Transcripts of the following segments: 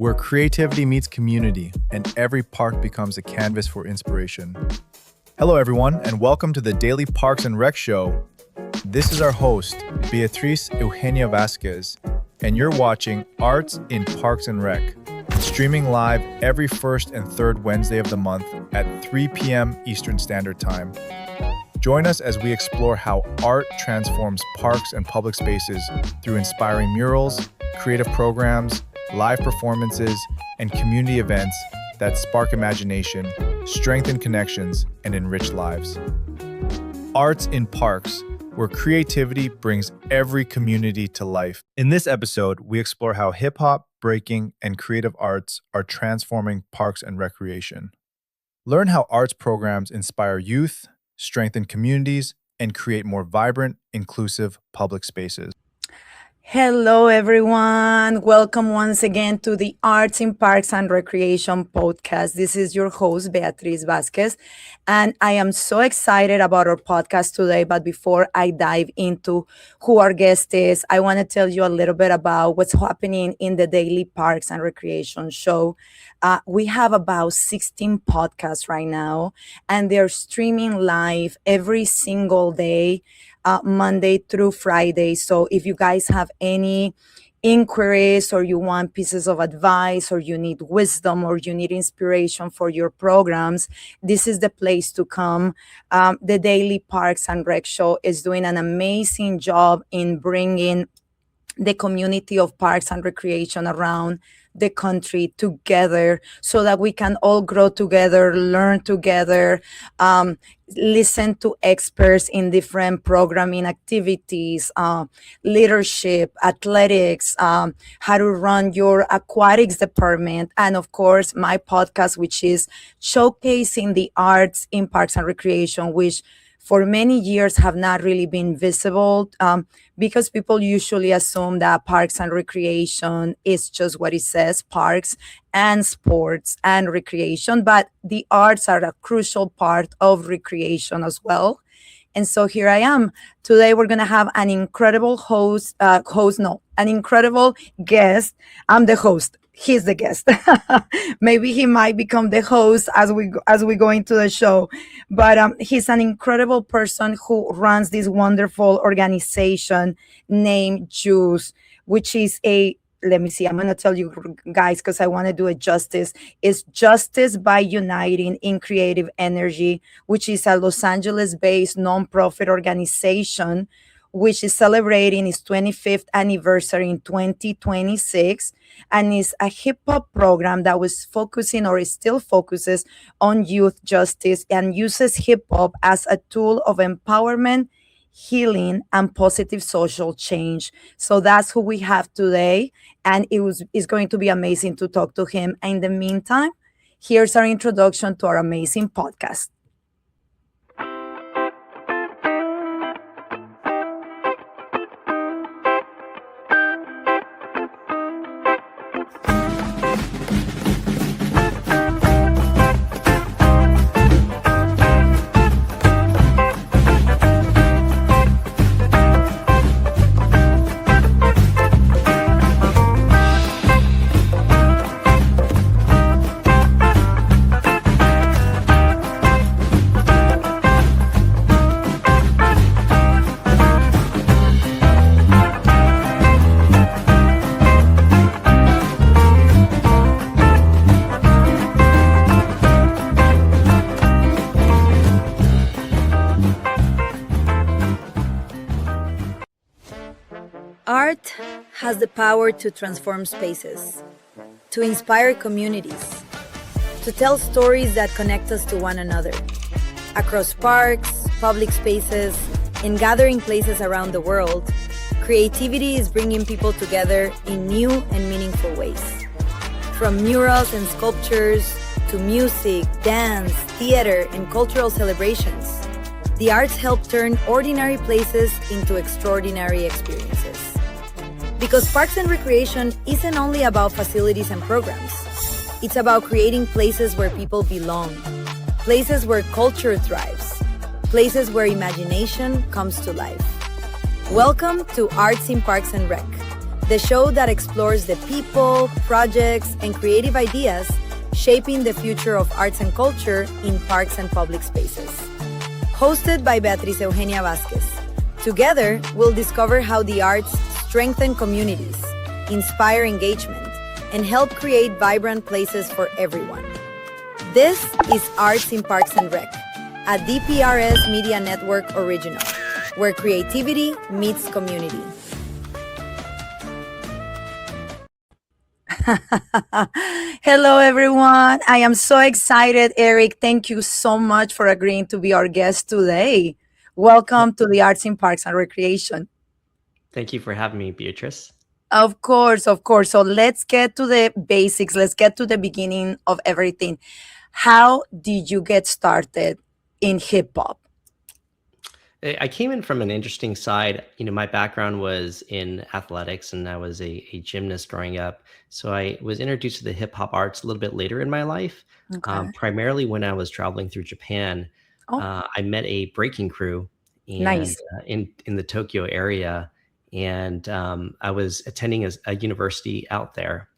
where creativity meets community and every park becomes a canvas for inspiration. Hello, everyone, and welcome to the Daily Parks and Rec Show. This is our host, Beatriz Vasquez, and you're watching Arts in Parks and Rec, streaming live every first and third Wednesday of the month at 3 p.m. Eastern Standard Time. Join us as we explore how art transforms parks and public spaces through inspiring murals, creative programs, live performances, and community events that spark imagination, strengthen connections, and enrich lives. Arts in Parks, where creativity brings every community to life. In this episode, we explore how hip-hop, breaking, and creative arts are transforming parks and recreation. Learn how arts programs inspire youth, strengthen communities, and create more vibrant, inclusive public spaces. Hello, everyone. Welcome once again to the Arts in Parks and Recreation podcast. This is your host, Beatriz Vazquez, and I am so excited about our podcast today. But before I dive into who our guest is, I want to tell you a little bit about what's happening in the Daily Parks and Recreation show. We have about 16 podcasts right now, and they're streaming live every single day. Monday through Friday. So if you guys have any inquiries or you want pieces of advice or you need wisdom or you need inspiration for your programs, this is the place to come. The Daily Parks and Rec Show is doing an amazing job in bringing the community of parks and recreation around the country together so that we can all grow together, learn together, listen to experts in different programming activities, leadership, athletics, how to run your aquatics department, and of course, my podcast, which is showcasing the arts in parks and recreation, which for many years have not really been visible because people usually assume that parks and recreation is just what it says, parks and sports and recreation, but the arts are a crucial part of recreation as well. And so here I am. Today we're going to have an incredible an incredible guest. I'm the host. He's the guest. Maybe he might become the host as we go into the show. But he's an incredible person who runs this wonderful organization named Juice, which is let me see, I'm going to tell you guys because I want to do it justice. It's Justice by Uniting in Creative Energy, which is a Los Angeles-based nonprofit organization which is celebrating its 25th anniversary in 2026, and is a hip-hop program that was focusing, or it still focuses, on youth justice and uses hip-hop as a tool of empowerment, healing, and positive social change. So that's who we have today, and it's going to be amazing to talk to him. And in the meantime, here's our introduction to our amazing podcast. Art has the power to transform spaces, to inspire communities, to tell stories that connect us to one another. Across parks, public spaces, and gathering places around the world, creativity is bringing people together in new and meaningful ways. From murals and sculptures to music, dance, theater, and cultural celebrations, the arts help turn ordinary places into extraordinary experiences. Because Parks and Recreation isn't only about facilities and programs. It's about creating places where people belong, places where culture thrives, places where imagination comes to life. Welcome to Arts in Parks and Rec, the show that explores the people, projects, and creative ideas shaping the future of arts and culture in parks and public spaces. Hosted by Beatriz Vasquez. Together, we'll discover how the arts strengthen communities, inspire engagement, and help create vibrant places for everyone. This is Arts in Parks and Rec, a DPRS Media Network original, where creativity meets community. Hello, everyone. I am so excited. Eric, thank you so much for agreeing to be our guest today. Welcome to the Arts in Parks and Recreation. Thank you for having me, Beatrice. Of course, of course. So let's get to the basics. Let's get to the beginning of everything. How did you get started in hip hop? I came in from an interesting side. My background was in athletics, and I was a gymnast growing up. So I was introduced to the hip hop arts a little bit later in my life, primarily when I was traveling through Japan. I met a breaking crew in the Tokyo area, and I was attending a university out there.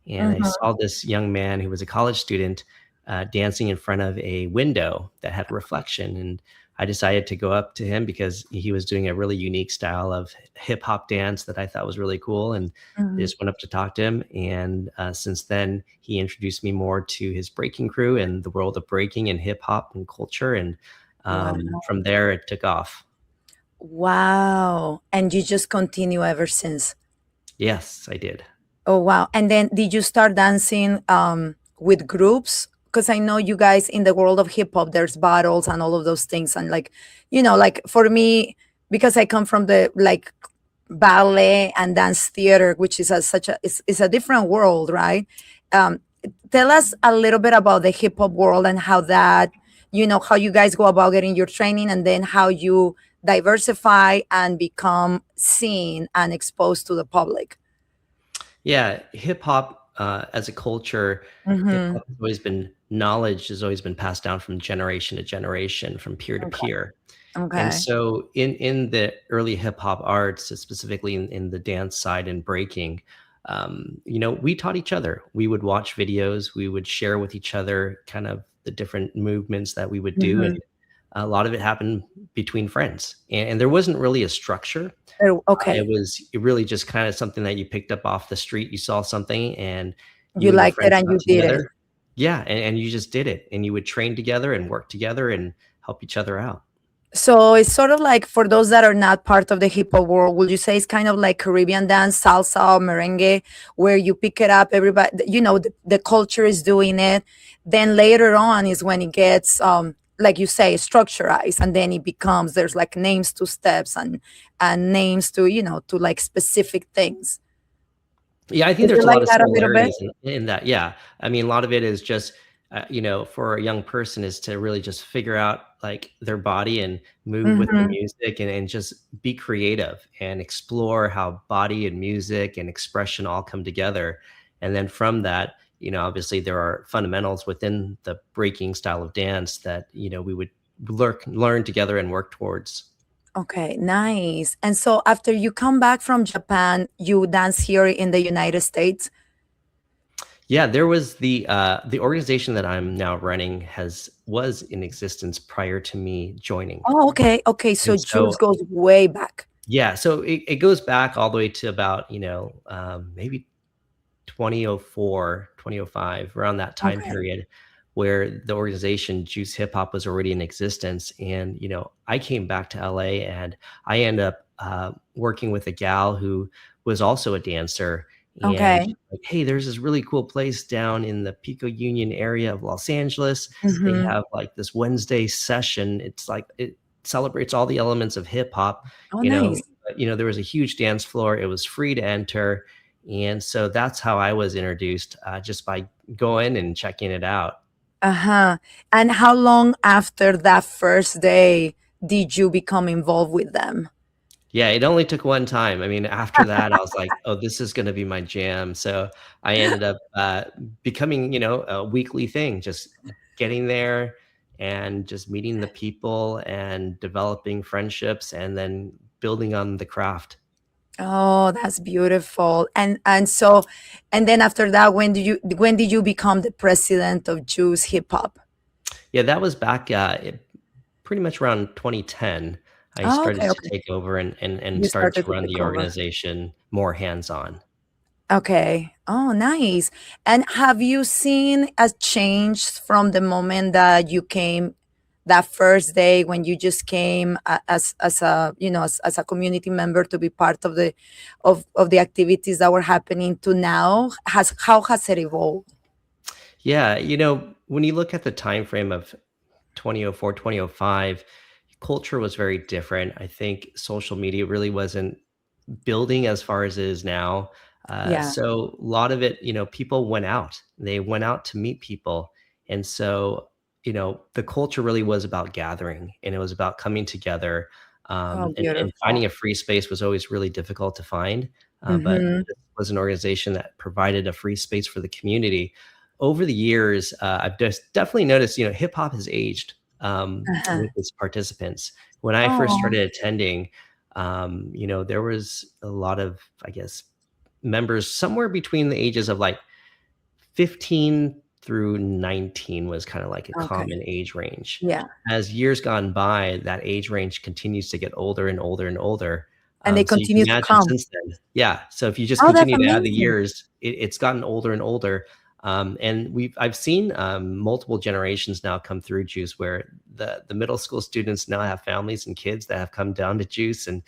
And I saw this young man who was a college student dancing in front of a window that had reflection. And I decided to go up to him because he was doing a really unique style of hip hop dance that I thought was really cool. And I just went up to talk to him. And since then, he introduced me more to his breaking crew and the world of breaking and hip hop and culture. And from there, it took off. Wow. And you just continue ever since? Yes, I did. Oh, wow. And then did you start dancing with groups? Because I know you guys in the world of hip hop, there's battles and all of those things. And like for me, because I come from the ballet and dance theater, which is it's a different world, right? Tell us a little bit about the hip hop world and how that, how you guys go about getting your training, and then how you diversify and become seen and exposed to the public. Yeah, hip hop as a culture, hip hop has always been knowledge has always been passed down from generation to generation, from peer to peer. And so in the early hip hop arts, specifically in the dance side and breaking, we taught each other. We would watch videos, we would share with each other kind of the different movements that we would do. And a lot of it happened between friends, and there wasn't really a structure. It was really just kind of something that you picked up off the street. You saw something and you liked it and you did it. Yeah. And you just did it, and you would train together and work together and help each other out. So it's sort of like, for those that are not part of the hip hop world, would you say it's kind of like Caribbean dance, salsa or merengue, where you pick it up, everybody, the culture is doing it. Then later on is when it gets, like you say, structurized, and then it becomes, there's like names to steps and names to, to like specific things. Yeah, I think there's a lot of similarities in that. Yeah. I mean, a lot of it is just, for a young person is to really just figure out like their body and move with the music and just be creative and explore how body and music and expression all come together. And then from that, obviously there are fundamentals within the breaking style of dance that, we would learn together and work towards. Okay, nice. And so after you come back from Japan, you dance here in the United States? Yeah, there was the organization that I'm now running was in existence prior to me joining. Oh, okay. Okay, so Jules goes way back. Yeah, so it goes back all the way to about, maybe 2004, 2005, around that time period, where the organization Juice Hip Hop was already in existence. And, I came back to LA, and I ended up working with a gal who was also a dancer. And like, hey, there's this really cool place down in the Pico Union area of Los Angeles. They have like this Wednesday session. It's like, it celebrates all the elements of hip hop. Nice. There was a huge dance floor. It was free to enter. And so that's how I was introduced, just by going and checking it out. And how long after that first day did you become involved with them? Yeah, it only took one time. I mean, after that, I was like, oh, this is going to be my jam. So I ended up becoming, a weekly thing, just getting there and just meeting the people and developing friendships and then building on the craft. Oh, that's beautiful. And then after that, when did you become the president of Jews Hip Hop? Yeah, that was back pretty much around 2010. I Oh, started okay, to okay. take over and You started started to to run take the over. organization more hands-on. Okay. Oh, nice. And have you seen a change from the moment that you came that first day when you just came as a as a community member to be part of the activities that were happening to now? How has it evolved? Yeah, when you look at the time frame of 2004, 2005, culture was very different. I think social media really wasn't building as far as it is now. Yeah. So a lot of it, people went out. They went out to meet people. And so, the culture really was about gathering and it was about coming together. Oh, And beautiful. finding a free space was always really difficult to find. But Mm-hmm. this was an organization that provided a free space for the community. Over the years, I've just definitely noticed, hip hop has aged Uh-huh. with its participants. When I first Oh, started attending, there was a lot of, I guess, members somewhere between the ages of like 15 through 19 was kind of like a okay. common age range. Yeah. As years gone by, that age range continues to get older and older and older. And they So you can continue to imagine come. since then, yeah. So if you just Oh, that's continue to add the amazing. years, it's gotten older and older. And I've seen multiple generations now come through Juice, where the middle school students now have families and kids that have come down to Juice, and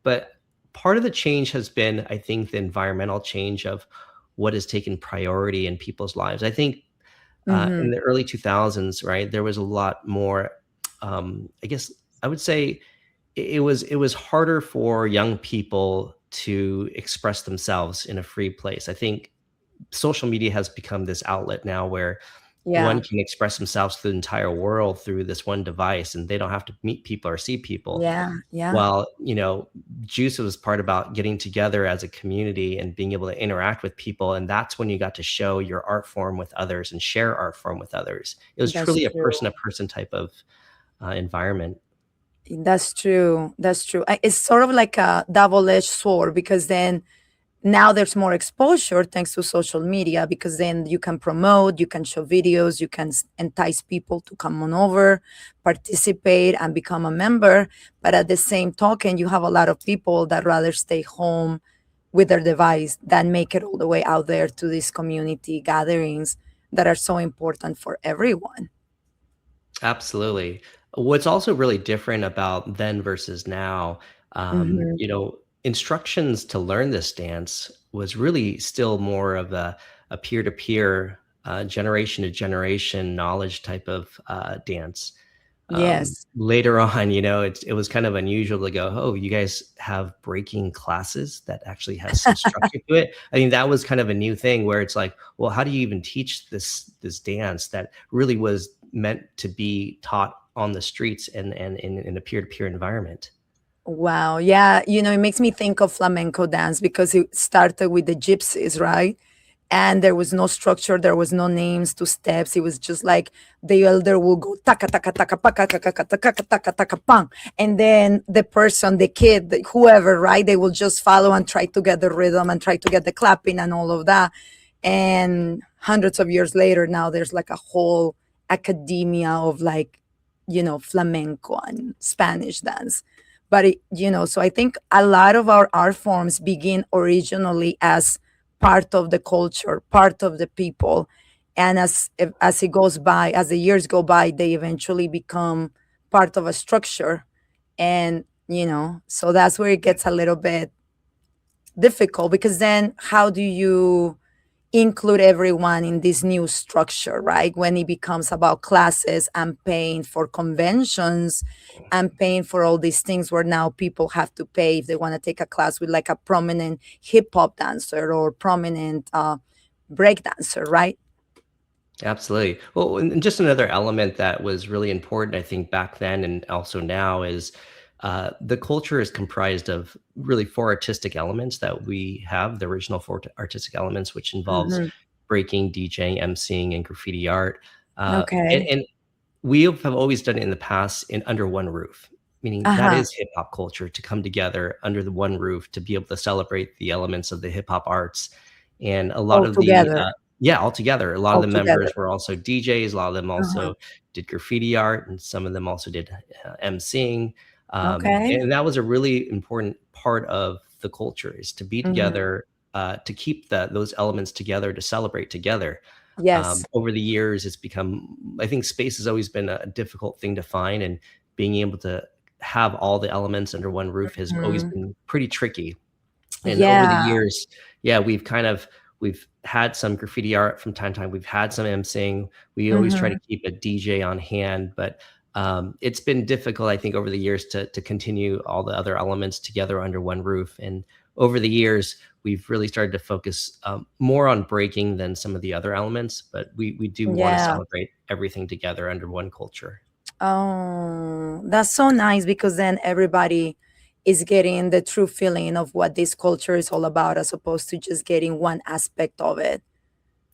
but part of the change has been, I think, the environmental change of what has taken priority in people's lives. I think in Mm-hmm. the early 2000s, right, there was a lot more. I guess I would say it was harder for young people to express themselves in a free place. I think social media has become this outlet now where one Yeah. can express themselves to the entire world through this one device, and they don't have to meet people or see people. Yeah. Yeah. While, Juice was part about getting together as a community and being able to interact with people, and that's when you got to show your art form with others and share art form with others. It was That's truly a true. person-to-person type of environment. That's true. That's true. It's sort of like a double-edged sword because then now there's more exposure thanks to social media because then you can promote, you can show videos, you can entice people to come on over, participate, and become a member. But at the same token, you have a lot of people that rather stay home with their device than make it all the way out there to these community gatherings that are so important for everyone. Absolutely. What's also really different about then versus now, Hmm. instructions to learn this dance was really still more of a peer-to-peer, generation to generation knowledge type of dance. Yes. Later on, it was kind of unusual to go, oh, you guys have breaking classes that actually has some structure to it. I mean, that was kind of a new thing where it's like, well, how do you even teach this dance that really was meant to be taught on the streets and in a peer-to-peer environment? Wow. Yeah. It makes me think of flamenco dance because it started with the gypsies, right? And there was no structure, there was no names to steps. It was just like the elder will go taka taka taka paka taka taka taka taka taka pang. And then the person, the kid, whoever, right? They will just follow and try to get the rhythm and try to get the clapping and all of that. And hundreds of years later, now there's like a whole academia of like, flamenco and Spanish dance. But so I think a lot of our art forms begin originally as part of the culture, part of the people, and as it goes by, as the years go by, they eventually become part of a structure, and so that's where it gets a little bit difficult because then how do you include everyone in this new structure, right? When it becomes about classes and paying for conventions and paying for all these things where now people have to pay if they want to take a class with like a prominent hip hop dancer or prominent break dancer, right? Absolutely. Well, and just another element that was really important, I think, back then and also now is the culture is comprised of really four artistic elements that we have, the original four artistic elements, which involves Hmm. breaking, DJing, emceeing, and graffiti art. And, Okay. and we have always done it in the past in under one roof. meaning that Uh-huh. is hip hop culture, to come together under the one roof to be able to celebrate the elements of the hip hop arts. And a lot All of the together. yeah, all together. A lot of All the together. members were also DJs. A lot of them Uh-huh. also did graffiti art, and some of them also did emceeing. Okay. And that was a really important part of the culture, is to be Mhm. together, to keep those elements together, to celebrate together. Yes. Over the years, it's become, I think space has always been a difficult thing to find, and being able to have all the elements under one roof has always Mhm. been pretty tricky. And over the Yeah. years, yeah, we've had some graffiti art from time to time. We've had some emceeing. We always try to Mhm. keep a DJ on hand, but it's been difficult, I think, over the years to continue all the other elements together under one roof. And over the years, we've really started to focus more on breaking than some of the other elements, but we do want to Yeah. celebrate everything together under one culture. Oh, that's so nice because then everybody is getting the true feeling of what this culture is all about as opposed to just getting one aspect of it.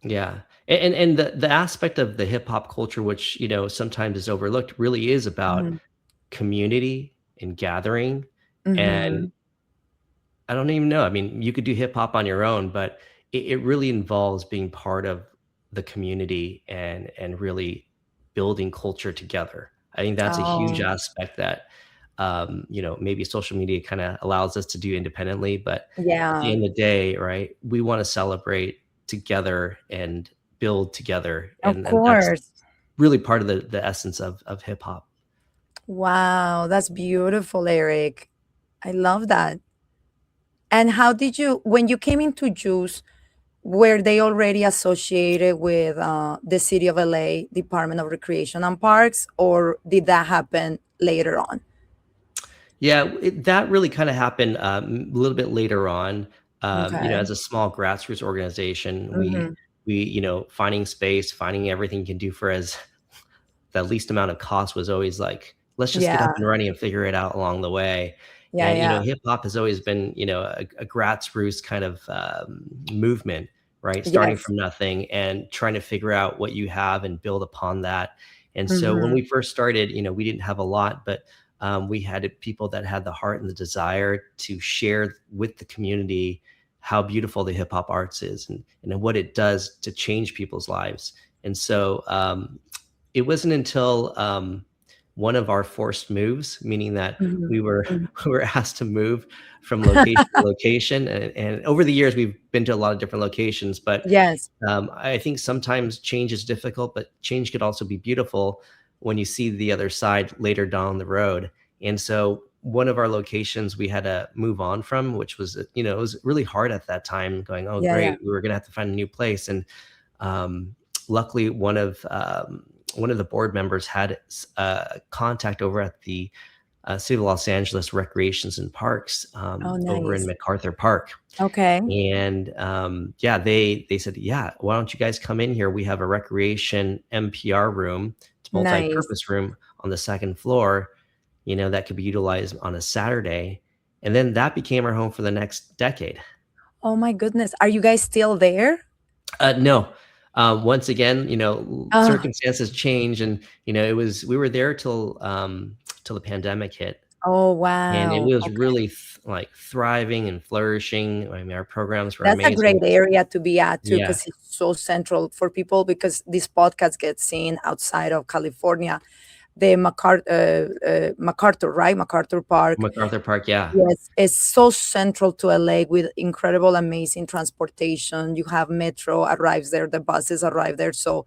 Yeah. And the aspect of the hip hop culture, which, sometimes is overlooked, really is about Mhm. community and gathering. And Mhm. I don't even know. I mean, you could do hip hop on your own, but it really involves being part of the community and really building culture together. I think that's a huge Oh, aspect that maybe social media kind of allows us to do independently. But at the yeah. end of the day, right, we want to celebrate together and build together. Of And that's course. really part of the essence of hip hop. Wow, that's beautiful, Eric. I love that. And how did you, when you came into Juice, were they already associated with the City of LA Department of Recreation and Parks, or did that happen later on? Yeah, that really kind of happened a little bit later on. Okay. As a small grassroots organization, we Hmm. we finding space, finding everything you can do for as the least amount of cost was always like, let's just get up Yeah. and running and figure it out along the way. Yeah. And Yeah. hip hop has always been a grassroots kind of movement, right? Starting Yes. from nothing and trying to figure out what you have and build upon that. And so when Hmm. we first started, we didn't have a lot, but we had people that had the heart and the desire to share with the community how beautiful the hip hop arts is, and what it does to change people's lives. And so it wasn't until one of our forced moves, meaning that Hmm. we were Hmm. we were asked to move from location to location, and over the years we've been to a lot of different locations. But Yes. I think sometimes change is difficult, but change could also be beautiful when you see the other side later down the road. And so one of our locations we had to move on from, which was, it was really hard at that time, going, oh, Yeah. Yeah. great, we were going to have to find a new place. And luckily, one of the board members had contact over at the City of Los Angeles Recreations and Parks, Oh, over in nice. MacArthur Park. Okay. And yeah, they said, yeah, why don't you guys come in here? We have a recreation MPR room. It's Nice. multi-purpose room on the second floor, that could be utilized on a Saturday. And then that became our home for the next decade. Oh my goodness. Are you guys still there? No. Once again, Oh, circumstances change, and we were there till the pandemic hit, oh and it wow. was Okay. really like thriving and flourishing. I mean, our programs were That's a great amazing. area to be at too, Yeah, because it's so central for people because this podcast gets seen outside of California. The MacArthur, right? MacArthur Park. MacArthur Park. Yeah, Yes, it's so central to LA with incredible, amazing transportation. You have metro arrives there, the buses arrive there. So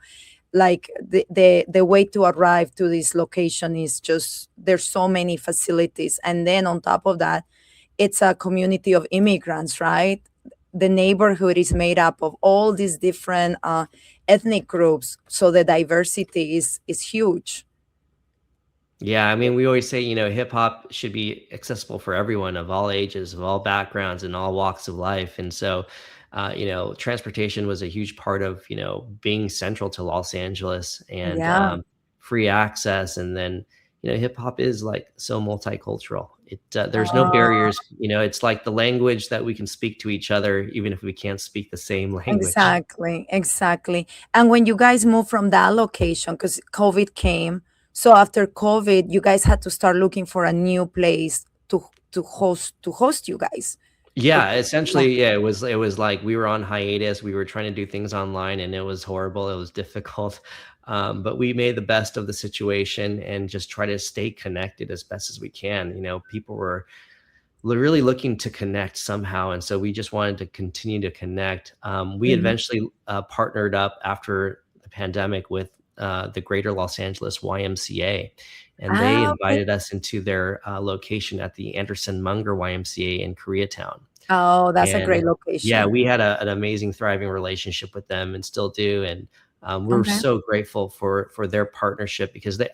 like the way to arrive to this location is just there's so many facilities. And then on top of that, it's a community of immigrants, right? The neighborhood is made up of all these different ethnic groups. So the diversity is huge. yeah. I mean, we always say, hip hop should be accessible for everyone of all ages, of all backgrounds, and all walks of life. And so, transportation was a huge part of, being central to Los Angeles, and Yeah, free access. And then, hip hop is like so multicultural. There's no uh, barriers. It's like the language that we can speak to each other, even if we can't speak the same language. exactly, exactly. And when you guys moved from that location, because COVID came, So after COVID, you guys had to start looking for a new place to host you guys. Yeah, Yeah. essentially, yeah, it was like we were on hiatus. We were trying to do things online, and it was horrible. It was difficult, but we made the best of the situation and just try to stay connected as best as we can. People were really looking to connect somehow, and so we just wanted to continue to connect. We Mhm. eventually partnered up after the pandemic with the Greater Los Angeles YMCA, and they Okay. invited us into their location at the Anderson Munger YMCA in Koreatown. Oh, that's a And great yeah, location. we had an amazing, thriving relationship with them and still do. And we're Okay. so grateful for their partnership because they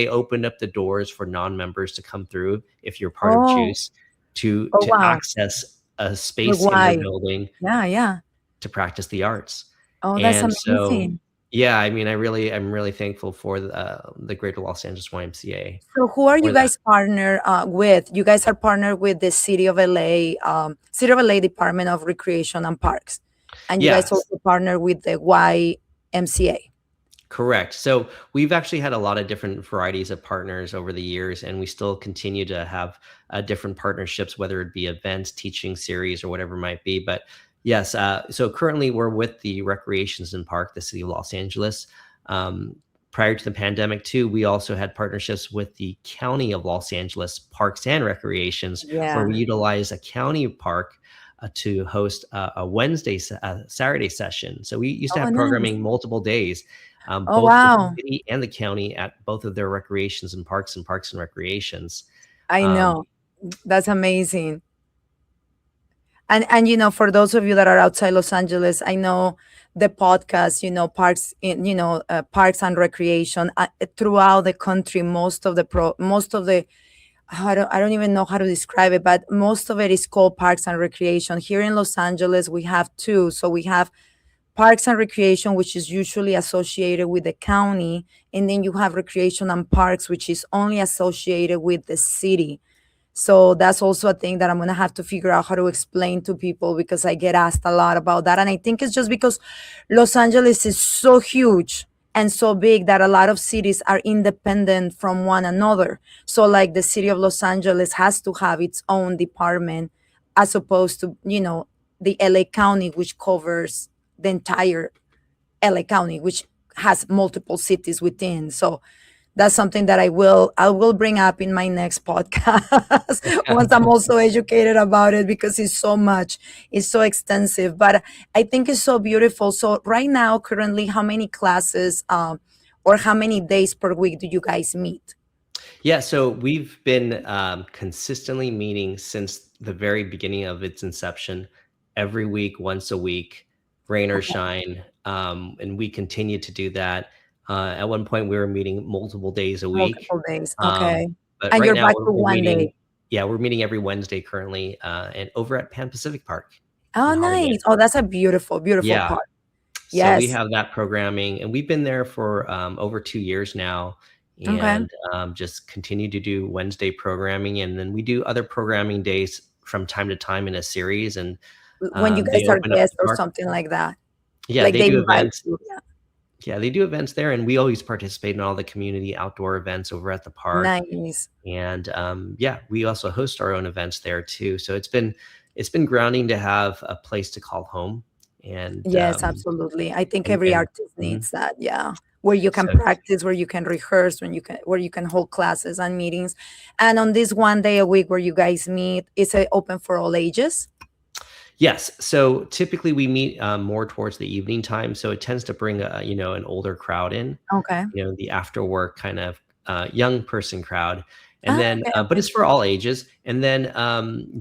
opened up the doors for non-members to come through if you're part of Oh, Juice to oh to wow. access a But space in their why? building Yeah, yeah. to practice the arts. Oh, that's And so, amazing. yeah, I mean, I'm really thankful for the Greater Los Angeles YMCA So who are you for that. guys partner with? You guys are partnered with the City of LA, City of LA Department of Recreation and Parks, and you guys Yes. also partner with the YMCA. Correct. So we've actually had a lot of different varieties of partners over the years, and we still continue to have different partnerships, whether it be events, teaching series, or whatever it might be. But yes, so currently we're with the Recreations and Park, the City of Los Angeles. Um, Prior to the pandemic, too, we also had partnerships with the County of Los Angeles Parks and Recreations, where Yeah. we utilize a county park to host a Saturday session. So we used to Oh, have nice. programming multiple days, Oh, both the wow. city and the county at both of their recreations and parks and recreations. I Um, know. That's amazing. And for those of you that are outside Los Angeles, I know the podcast, Parks and Recreation throughout the country. Most of the I don't even know how to describe it, but most of it is called Parks and Recreation. Here in Los Angeles, we have two. So we have Parks and Recreation, which is usually associated with the county, and then you have Recreation and Parks, which is only associated with the city. So that's also a thing that I'm going to have to figure out how to explain to people because I get asked a lot about that. And I think it's just because Los Angeles is so huge and so big that a lot of cities are independent from one another. So, like, the city of Los Angeles has to have its own department as opposed to, the LA County, which covers the entire LA County, which has multiple cities within. So, that's something that I will bring up in my next podcast once I'm also educated about it because it's so extensive, but I think it's so beautiful. So right now, currently, how many classes or how many days per week do you guys meet? yeah, so we've been consistently meeting since the very beginning of its inception, every week, once a week, rain or Okay, shine, and we continue to do that. At one point, we were meeting multiple days a week, multiple days. um, Okay, but and right you're now back to we're one day. meeting. Yeah, we're meeting every Wednesday currently, and over at Pan Pacific Park Oh, in Hollywood. nice. Oh, that's a beautiful, beautiful Yeah. part. So we Yes. have that programming, and we've been there for over 2 years now, Okay. and just continue to do Wednesday programming, and then we do other programming days from time to time in a series, and When you they guys are open up guests the or park. something like that, Yeah, like they they do invite events. you. Yeah. Yeah, they do events there, and we always participate in all the community outdoor events over at the park. Nice. And yeah, we also host our own events there too. So it's been grounding to have a place to call home, and Yes, absolutely. I think every and artist mhm. needs that. Yeah. Where you can So practice, where you can rehearse, where you can hold classes and meetings. And on this one day a week where you guys meet, is it open for all ages? yes, so typically we meet more towards the evening time, so it tends to bring an older crowd in, Okay. the after work kind of young person crowd. And Ah, then, okay, but okay. it's for all ages. And then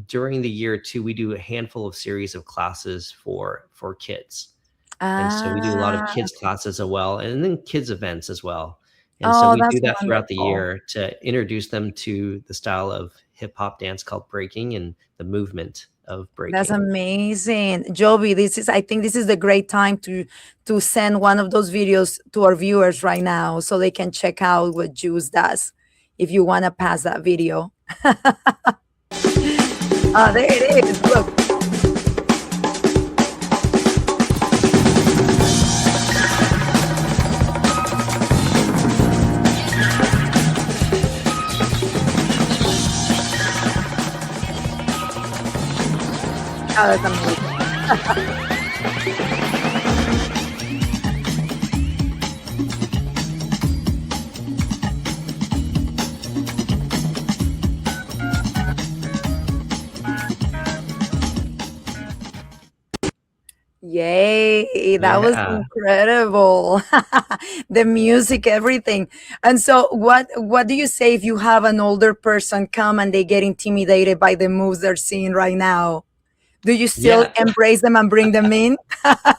during the year too, we do a handful of series of classes for kids. And so we do a lot of Ah, kids classes as well, and then kids events as well. And so oh, we do that's that throughout the wonderful. year to introduce them to the style of hip hop dance called breaking and the movement of That's breaking. amazing. Joby, I think this is the great time to send one of those videos to our viewers right now so they can check out what Juice does. If you want to pass that video. Oh, there it is. Look. Oh, that's amazing. Yay, that was Yeah. incredible. The music, everything. And so what do you say if you have an older person come and they get intimidated by the moves they're seeing right now? Do you still Yeah. embrace them and bring them in?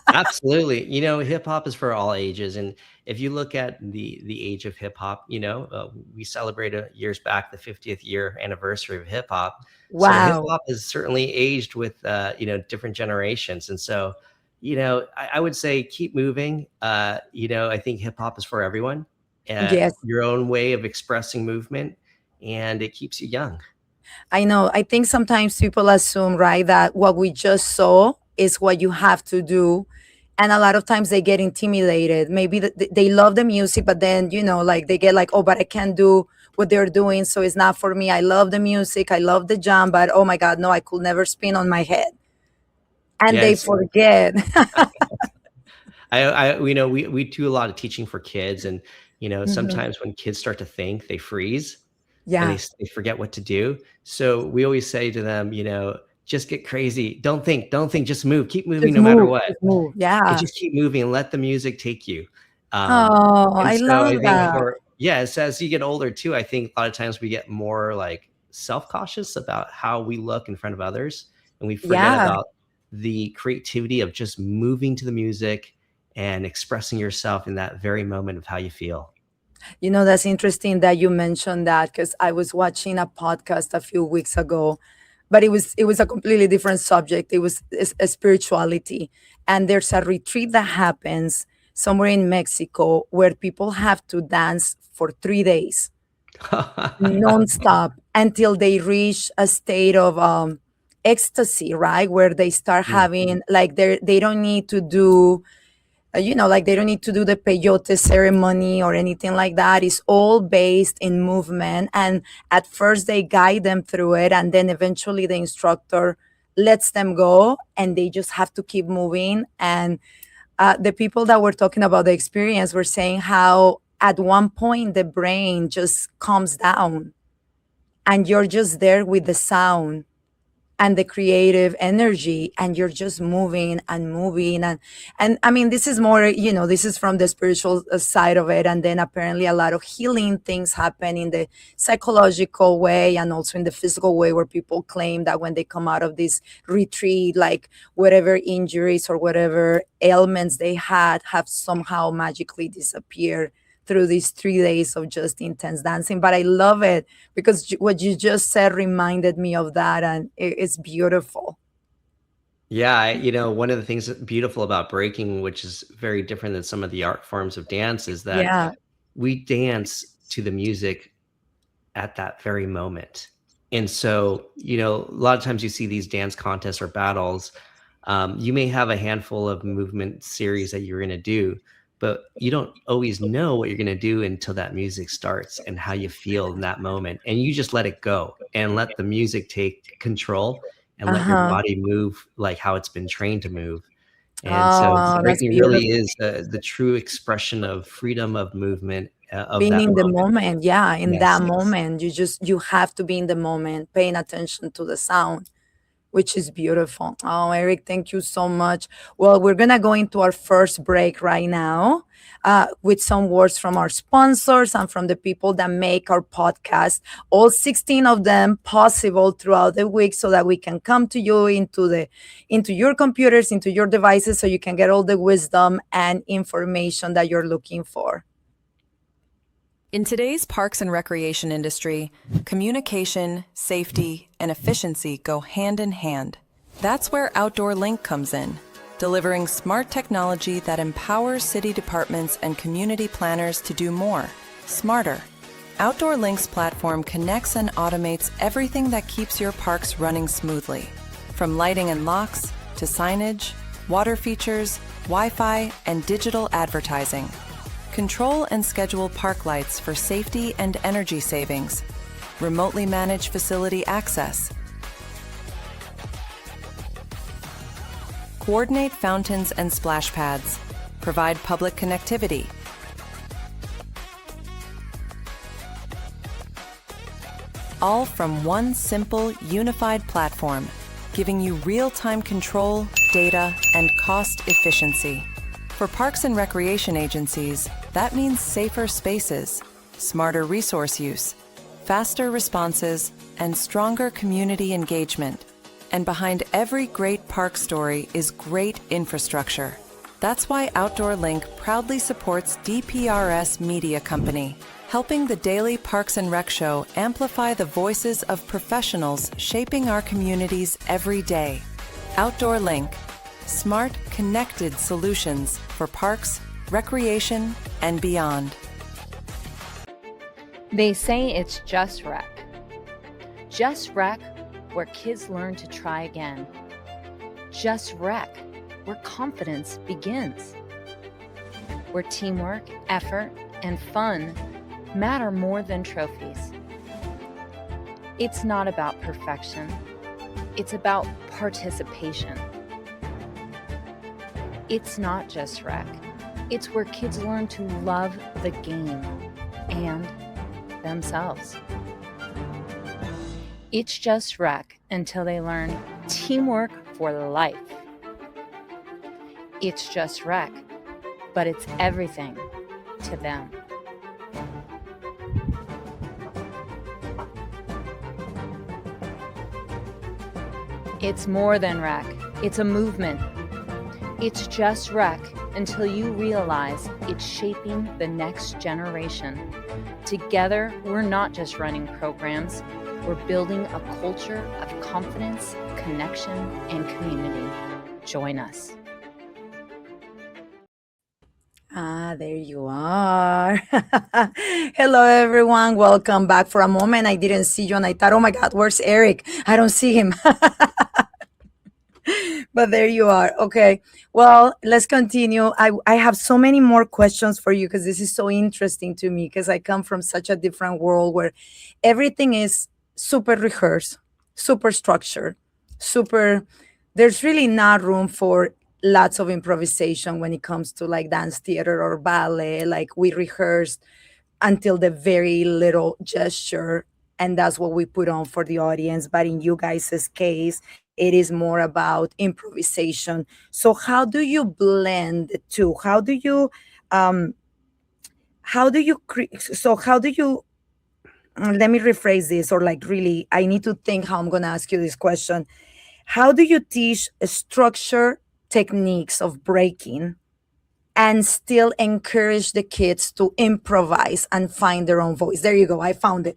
Absolutely. Hip hop is for all ages, and if you look at the age of hip hop, we celebrated years back the 50th year anniversary of hip hop. So hip Wow. hop is certainly aged with different generations, and so I would say keep moving. I think hip hop is for everyone. Yes, Your own way of expressing movement, and it keeps you young. I know. I think sometimes people assume, right, that what we just saw is what you have to do. And a lot of times they get intimidated. Maybe they love the music, but then, like they get like, oh, but I can't do what they're doing. So it's not for me. I love the music. I love the jam, but oh my God, no, I could never spin on my head. And they Yes, forget. we do a lot of teaching for kids, and Mhm. sometimes when kids start to think, they freeze and Yeah, they forget what to do. So we always say to them, just get crazy. Don't think, just move. Keep moving just no matter move. what. Just move. And Yeah. just keep moving and let the music take you. Oh, And I so love I think that. so as you get older too, I think a lot of times we get more like self-cautious about how we look in front of others, and we forget Yeah. about the creativity of just moving to the music and expressing yourself in that very moment of how you feel. That's interesting that you mentioned that because I was watching a podcast a few weeks ago, but it was a completely different subject. It was a spirituality, and there's a retreat that happens somewhere in Mexico where people have to dance for 3 days nonstop until they reach a state of ecstasy, right? Where they start Mm. having like they don't need to do like they don't need to do the peyote ceremony or anything like that. It's all based in movement. And at first they guide them through it. And then eventually the instructor lets them go and they just have to keep moving. And the people that were talking about the experience were saying how at one point the brain just calms down and you're just there with the sound and the creative energy and you're just moving and moving and I mean this is more this is from the spiritual side of it, and then apparently a lot of healing things happen in the psychological way and also in the physical way, where people claim that when they come out of this retreat, like whatever injuries or whatever ailments they had have somehow magically disappeared through these 3 days of just intense dancing. But I love it because what you just said reminded me of that, and it's beautiful. Yeah, one of the things that's beautiful about breaking, which is very different than some of the art forms of dance, is that Yeah. we dance to the music at that very moment. And so, a lot of times you see these dance contests or battles. You may have a handful of movement series that you're going to do, but you don't always know what you're going to do until that music starts and how you feel in that moment. And you just let it go and let the music take control and let your Uh-huh. body move like how it's been trained to move. And so Oh, that's breaking really beautiful. is the true expression of freedom of movement of Being that in the moment. moment, yeah, in that Yes. moment, you have to be in the moment, paying attention to the sound, which is beautiful. Oh, Eric, thank you so much. Well, we're going to go into our first break right now with some words from our sponsors and from the people that make our podcast, all 16 of them possible throughout the week, so that we can come to you into your computers, into your devices, so you can get all the wisdom and information that you're looking for. In today's parks and recreation industry, communication, safety, and efficiency go hand in hand. That's where Outdoor Link comes in, delivering smart technology that empowers city departments and community planners to do more, smarter. Outdoor Link's platform connects and automates everything that keeps your parks running smoothly, from lighting and locks to signage, water features, Wi-Fi, and digital advertising. Control and schedule park lights for safety and energy savings. Remotely manage facility access. coordinate fountains and splash pads, provide public connectivity, all from one simple, unified platform, giving you real-time control, data, and cost efficiency. For parks and recreation agencies, that means safer spaces, smarter resource use, faster responses, and stronger community engagement. And behind every great park story is great infrastructure. That's why Outdoor Link proudly supports DPRS Media Company, helping the Daily Parks and Rec Show amplify the voices of professionals shaping our communities every day. Outdoor Link, smart, connected solutions for parks, recreation, and beyond. They say it's just rec. Just rec, where kids learn to try again. Just rec, where confidence begins. Where teamwork, effort, and fun matter more than trophies. It's not about perfection. It's about participation. It's not just rec. It's where kids learn to love the game and themselves. It's just rec until they learn teamwork for life. It's just rec, but it's everything to them. It's more than rec. It's a movement. It's just rec until you realize it's shaping the next generation. Together, we're not just running programs. We're building a culture of confidence, connection, and community. Join us. There you are. Hello, everyone. Welcome back. For a moment, I didn't see you, and I thought, oh my God, where's Eric? I don't see him. But there you are. Okay. Well, let's continue. I have so many more questions for you because this is so interesting to me because I come from such a different world where everything is super rehearsed, super structured, there's really not room for lots of improvisation when it comes to like dance theater or ballet. Like we rehearsed until the very little gesture, and that's what we put on for the audience. But in you guys' case, it is more about improvisation. So how do you blend the two? How do you let me rephrase this, or like really, I need to think how I'm going to ask you this question. How do you teach structure techniques of breaking and still encourage the kids to improvise and find their own voice? There you go. I found it.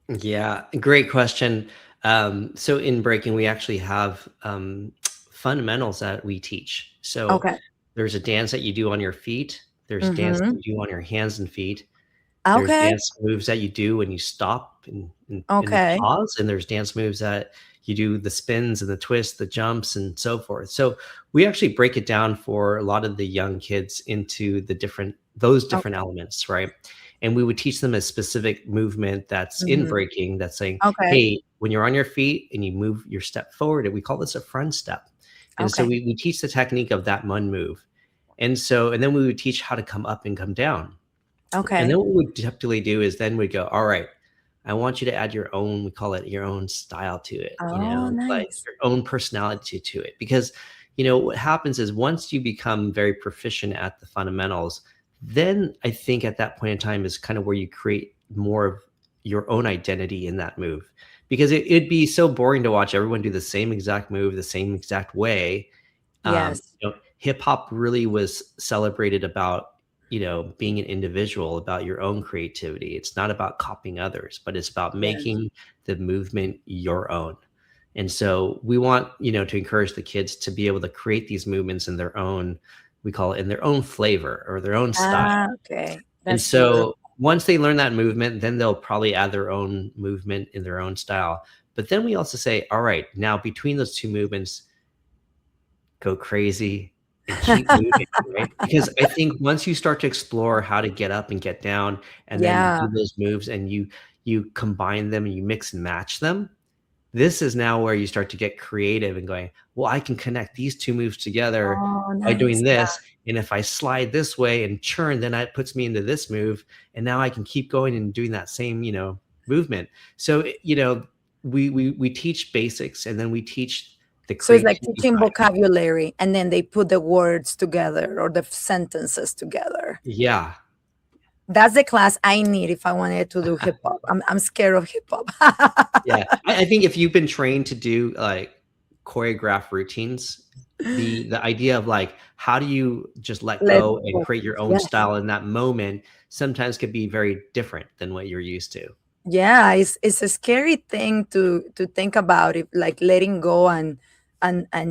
Yeah, great question. So in breaking, we actually have fundamentals that we teach. So Okay. there's a dance that you do on your feet. There's dance that you do on your hands and feet. There's Okay. dance moves that you do when you stop and Okay. pause. And there's dance moves that you do the spins and the twists, the jumps, and so forth. So we actually break it down for a lot of the young kids into those different elements, right? And we would teach them a specific movement that's in breaking that's saying, Okay. hey, when you're on your feet and you move your step forward, and we call this a front step. And so Okay. we teach the technique of that one move. And then we would teach how to come up and come down. And Okay. then what we would typically do is then we go, all right, I want you to add your own, we call it your own style to it, Oh, like nice. your own personality to it. Because, what happens is once you become very proficient at the fundamentals, then I think at that point in time is kind of where you create more of your own identity in that move. Because it'd be so boring to watch everyone do the same exact move, the same exact way. Yes. Hip hop really was celebrated about, being an individual, about your own creativity. It's not about copying others, but it's about Yes. making the movement your own. And so we want, to encourage the kids to be able to create these movements in their own, we call it in their own flavor or their own style. Okay. And That's beautiful. so once they learn that movement, then they'll probably add their own movement in their own style. But then we also say, all right, now between those two movements, go crazy and keep moving, right? Because I think once you start to explore how to get up and get down and then Yeah. do those moves and you combine them and you mix and match them, This is now where you start to get creative and going, well, I can connect these two moves together Oh, by nice. doing this. And if I slide this way and churn, then that puts me into this move. And now I can keep going and doing that same, movement. So, we teach basics, and then we teach the So it's like creativity teaching side. vocabulary and then they put the words together or the sentences together. Yeah. That's the class I need if I wanted to do hip hop. I'm scared of hip hop. Yeah. I think if you've been trained to do like choreograph routines, the idea of like, how do you just let Let go and go. create your own Yes. style in that moment sometimes could be very different than what you're used to. Yeah, it's a scary thing to think about it, like letting go and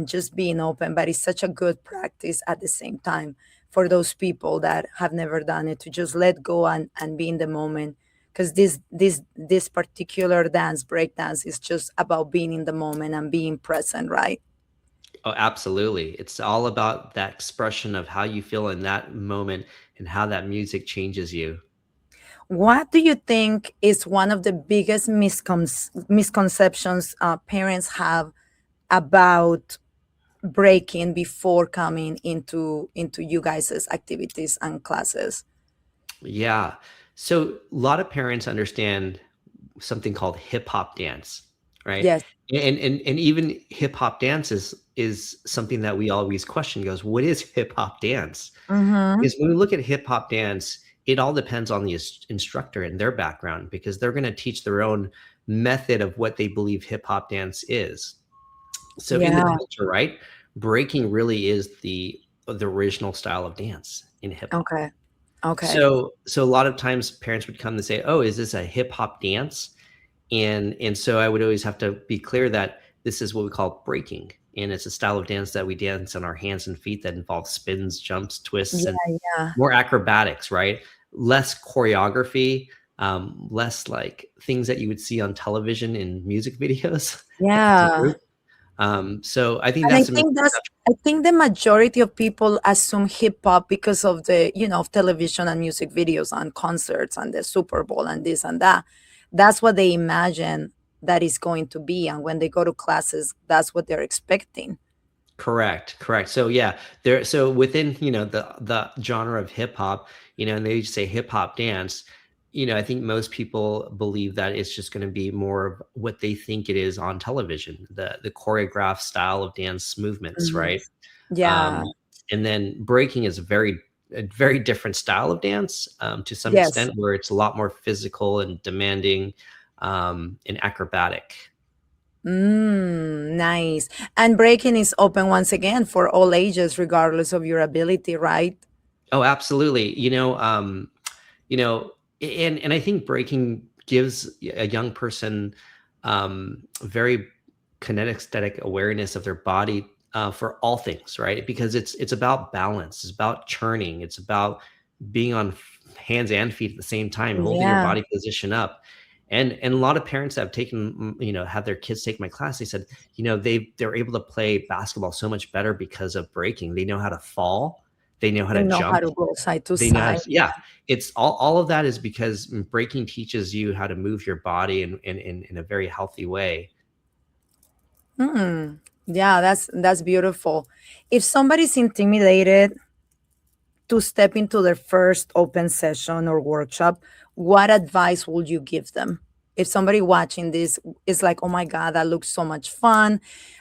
just being open, but it's such a good practice at the same time for those people that have never done it to just let go and be in the moment. Because this particular dance, break dance, is just about being in the moment and being present, right? Oh, absolutely. It's all about that expression of how you feel in that moment and how that music changes you. What do you think is one of the biggest misconceptions parents have about breaking before coming into you guys' activities and classes? Yeah. So a lot of parents understand something called hip hop dance, right? Yes. And even hip hop dance is something that we always question, goes, what is hip hop dance? Mm-hmm. Because when we look at hip hop dance, it all depends on the instructor and their background, because they're going to teach their own method of what they believe hip hop dance is. So in the Yeah. culture, right, breaking really is the original style of dance in hip hop. Okay. Okay. So a lot of times parents would come and say, "Oh, is this a hip hop dance?" And so I would always have to be clear that this is what we call breaking, and it's a style of dance that we dance on our hands and feet that involves spins, jumps, twists, and Yeah. Yeah. more acrobatics, right? Less choreography, less like things that you would see on television in music videos as a Yeah. group. So I think And I that's a think misconception. I think the majority of people assume hip hop because of the, of television and music videos and concerts and the Super Bowl and this and that. That's what they imagine that is going to be. And when they go to classes, that's what they're expecting. Correct, correct. So yeah, there. So within the genre of hip hop, and they say hip hop dance. I think most people believe that it's just going to be more of what they think it is on television, the choreographed style of dance movements, Mhm. right? Yeah. Um, and then breaking is a very different style of dance, to some Yes. extent, where it's a lot more physical and demanding, and acrobatic. Nice. And breaking is open once again for all ages, regardless of your ability, right? Oh, absolutely. You know, and I think breaking gives a young person very kinesthetic awareness of their body, for all things, right? Because it's about balance, it's about churning, it's about being on hands and feet at the same time, holding your Yeah. body position up. And a lot of parents that have taken, have their kids take my class, they said, they're able to play basketball so much better because of breaking. They know how to fall, they know how They to know how jump, to go side to they know how side. to, yeah. It's all of that is because breaking teaches you how to move your body in a very healthy way. Yeah, that's beautiful. If somebody's intimidated to step into their first open session or workshop, what advice would you give them? If somebody watching this is like, oh my God, that looks so much fun.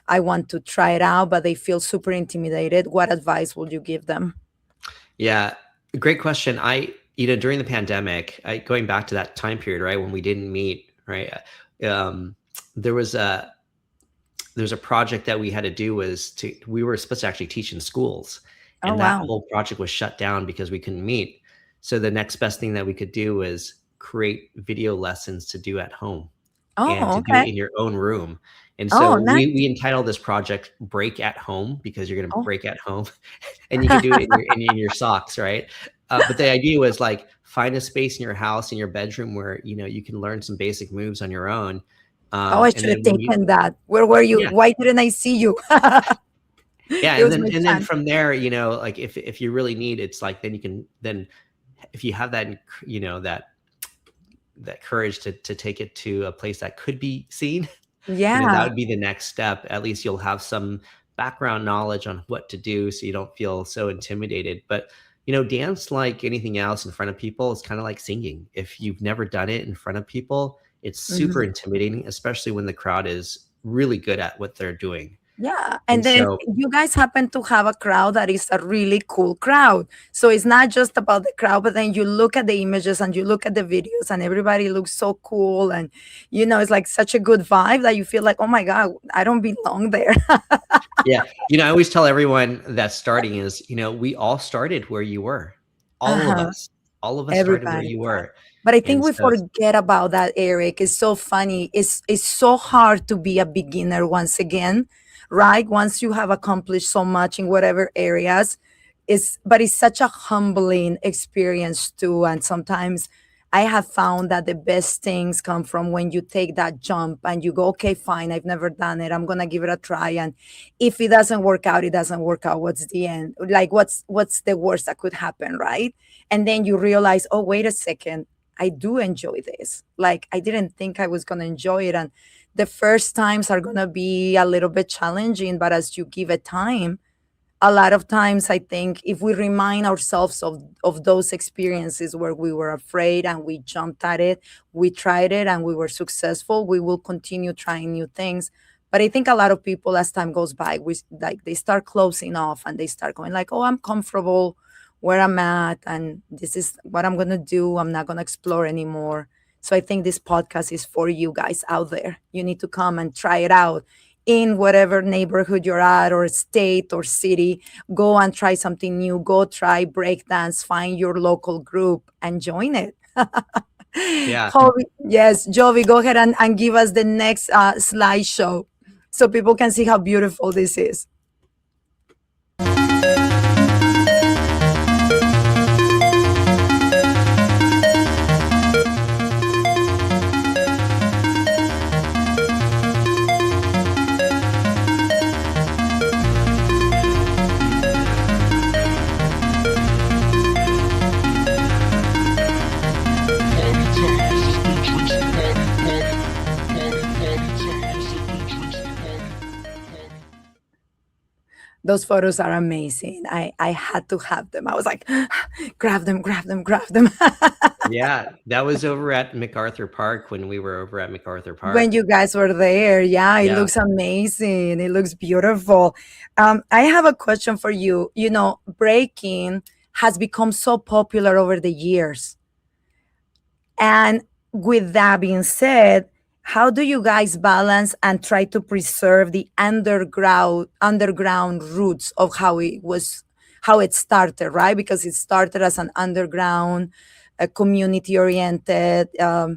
I want to try it out, but they feel super intimidated. What advice would you give them? Yeah, great question. During the pandemic, going back to that time period, right, when we didn't meet, right, um, there was a project that we had to do, we were supposed to actually teach in schools, Oh, and that wow. whole project was shut down because we couldn't meet. So the next best thing that we could do was create video lessons to do at home and Oh, to do okay. it in your own room. And Oh, so nice. we entitled this project "Break at Home" because you're going to Oh. break at home, and you could do it in your socks, right? But the idea was like, find a space in your house, in your bedroom, where you can learn some basic moves on your own. Oh, I And should have then when you taken that. Where were you? Yeah, Why didn't I see you? yeah, It and was then my and then chance. from there, like if you really need, it's like, then you can, then if you have that, that courage to take it to a place that could be seen, Yeah. That would be the next step. At least you'll have some background knowledge on what to do so you don't feel so intimidated. But dance, like anything else in front of people, is kind of like singing. If you've never done it in front of people, it's super Mhm. intimidating, especially when the crowd is really good at what they're doing. Yeah. And And then so, you guys happen to have a crowd that is a really cool crowd. So it's not just about the crowd, but then you look at the images and you look at the videos and everybody looks so cool. And, it's like such a good vibe that you feel like, oh my God, I don't belong there. yeah, I always tell everyone that's starting is, we all started where you were. Uh-huh. All of us started where Everybody you does. were. But I think And we so, forget about that, Eric. It's so funny. It's so hard to be a beginner once again, right? Once you have accomplished so much in whatever areas, it's such a humbling experience too. And sometimes I have found that the best things come from when you take that jump and you go, okay, fine, I've never done it. I'm gonna give it a try. And if it doesn't work out, it doesn't work out. What's the end? Like what's the worst that could happen, right? And then you realize, oh, wait a second, I do enjoy this. Like I didn't think I was going to enjoy it. And the first times are going to be a little bit challenging, but as you give it time, a lot of times I think if we remind ourselves of those experiences where we were afraid and we jumped at it, we tried it and we were successful, we will continue trying new things. But I think a lot of people, as time goes by, they start closing off and they start going like, oh, I'm comfortable where I'm at and this is what I'm gonna do. I'm not gonna explore anymore. So I think this podcast is for you guys out there. You need to come and try it out in whatever neighborhood you're at or state or city. Go and try something new. Go try breakdance, find your local group and join it. yeah. Yes, Jovi, go ahead and give us the next slideshow so people can see how beautiful this is. Those photos are amazing. I had to have them. I was like, grab them, grab them, grab them. Yeah, that was over at MacArthur Park when we were over at MacArthur When Park. you guys were there, yeah, it Yeah. looks amazing. It looks beautiful. I have a question for you. Breaking has become so popular over the years. And with that being said, how do you guys balance and try to preserve the underground roots of how it started, right? Because it started as an underground, a community oriented, I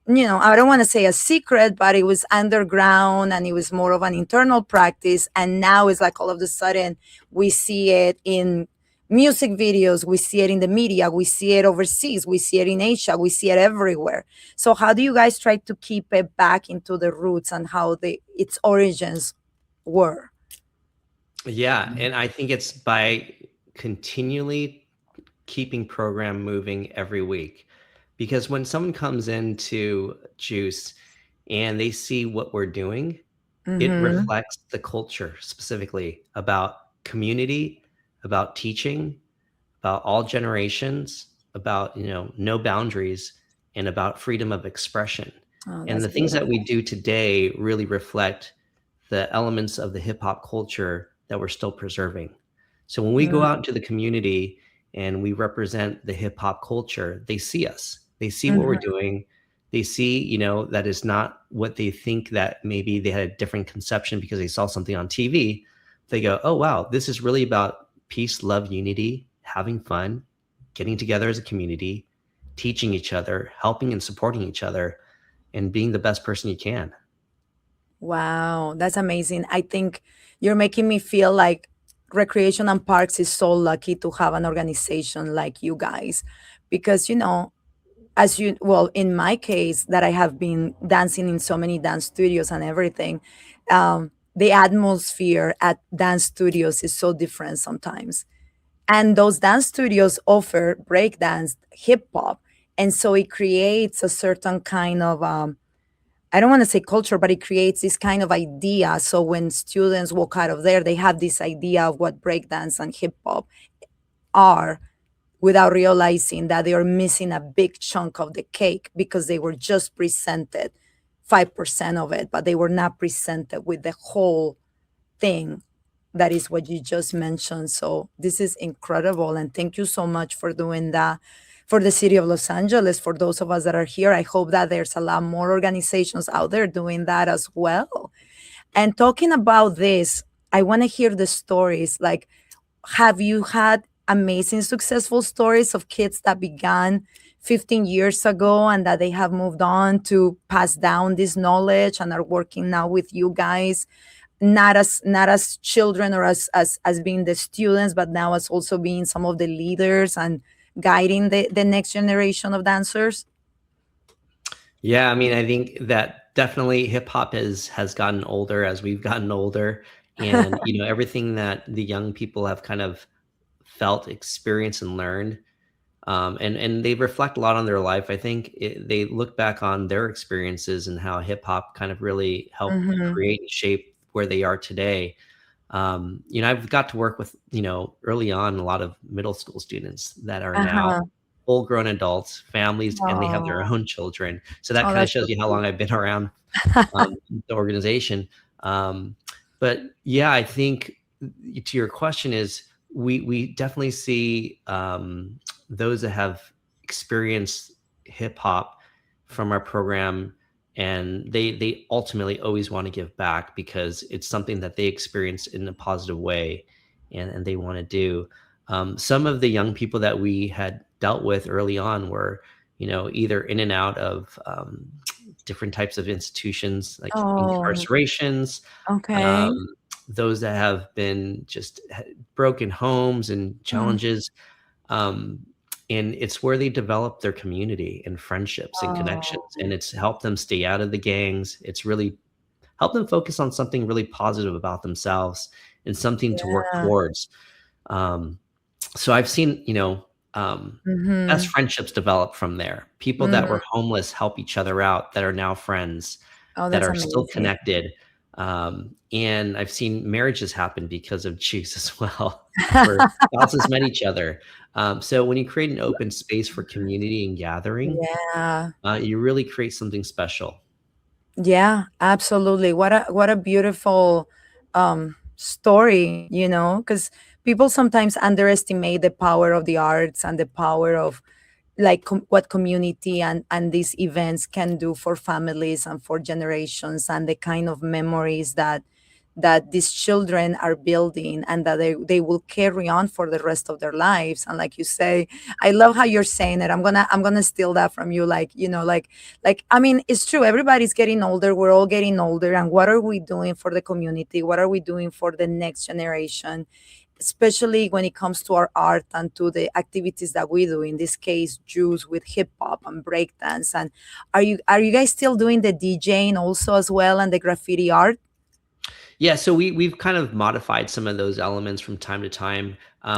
don't want to say a secret, but it was underground and it was more of an internal practice. And now it's like all of a sudden we see it in music videos, we see it in the media, we see it overseas, we see it in Asia, we see it everywhere. So how do you guys try to keep it back into the roots and how its origins were? Yeah, and I think it's by continually keeping program moving every week. Because when someone comes into Juice and they see what we're doing, it Mm-hmm. reflects the culture specifically about community, about teaching, about all generations, about, no boundaries, and about freedom of expression. Oh, And that's the things that we beautiful. do today really reflect the elements of the hip hop culture that we're still preserving. So when we go out into the community and we represent the hip hop culture, they see us. They see what we're Mm-hmm. doing. They see, that is not what they think, that maybe they had a different conception because they saw something on TV. They go, oh, wow, this is really about peace, love, unity, having fun, getting together as a community, teaching each other, helping and supporting each other, and being the best person you can. Wow, that's amazing. I think you're making me feel like Recreation and Parks is so lucky to have an organization like you guys because, well, in my case, that I have been dancing in so many dance studios and everything, the atmosphere at dance studios is so different sometimes. And those dance studios offer breakdance, hip hop. And so it creates a certain kind of I don't want to say culture, but it creates this kind of idea. So when students walk out of there, they have this idea of what breakdance and hip hop are, without realizing that they are missing a big chunk of the cake because they were just presented 5% of it, but they were not presented with the whole thing. That is what you just mentioned. So this is incredible. And thank you so much for doing that for the city of Los Angeles. For those of us that are here, I hope that there's a lot more organizations out there doing that as well. And talking about this, I want to hear the stories. Like, have you had amazing, successful stories of kids that began 15 years ago and that they have moved on to pass down this knowledge and are working now with you guys, not as children or as being the students, but now as also being some of the leaders and guiding the next generation of dancers? Yeah, I mean, I think that definitely hip hop has gotten older as we've gotten older, and everything that the young people have kind of felt, experienced, and learned, and they reflect a lot on their life. I think they look back on their experiences and how hip hop kind of really helped Mhm. create and shape where they are today. I've got to work with, early on, a lot of middle school students that are now Uh-huh. full grown adults, families, and they have their Oh, own children. So that oh, kind of that's shows so you how sweet. long I've been around the organization. Um, but yeah, I think to your question is we definitely see those that have experienced hip hop from our program, and they ultimately always want to give back because it's something that they experience in a positive way, and they want to do. Some of the young people that we had dealt with early on were, either in and out of different types of institutions like Oh, incarcerations, okay. um, those that have been just broken homes and Mm. challenges. Um, and it's where they develop their community and friendships and connections. Oh, And it's helped them stay out of the gangs. It's really helped them focus on something really positive about themselves and something to work yeah. towards. Um, so I've seen, best Mhm. friendships develop from there. People that Mm. were homeless help each other out that are now friends, Oh, that that's are still amazing. connected. And I've seen marriages happen because of Juice as well, where spouses met each other. So when you create an open space for community and gathering, Yeah. you really create something special. Yeah, absolutely. What a beautiful story, because people sometimes underestimate the power of the arts and the power of like what community and these events can do for families and for generations, and the kind of memories that these children are building and that they will carry on for the rest of their lives. And like you say, I love how you're saying it. I'm gonna steal that from you. Like, like I mean, it's true, everybody's getting older, we're all getting older, and what are we doing for the community? What are we doing for the next generation, especially when it comes to our art and to the activities that we do, in this case Jews with hip hop and breakdance? And are you guys still doing the DJing also as well, and the graffiti art? Yeah, so we've kind of modified some of those elements from time to time.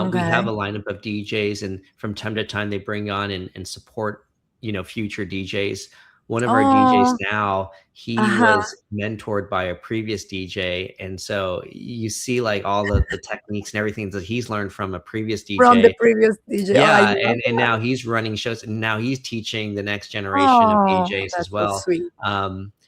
We have Okay. a lineup of DJs, and from time to time they bring on and support, future DJs. One of our DJs Oh, now, he uh-huh. was mentored by a previous DJ, and so you see like all the techniques and everything that he's learned from a previous From the DJ. previous DJ. Oh, I Yeah, love and that. now he's running shows, and now he's teaching the next generation of Oh, DJs as that's so well. sweet.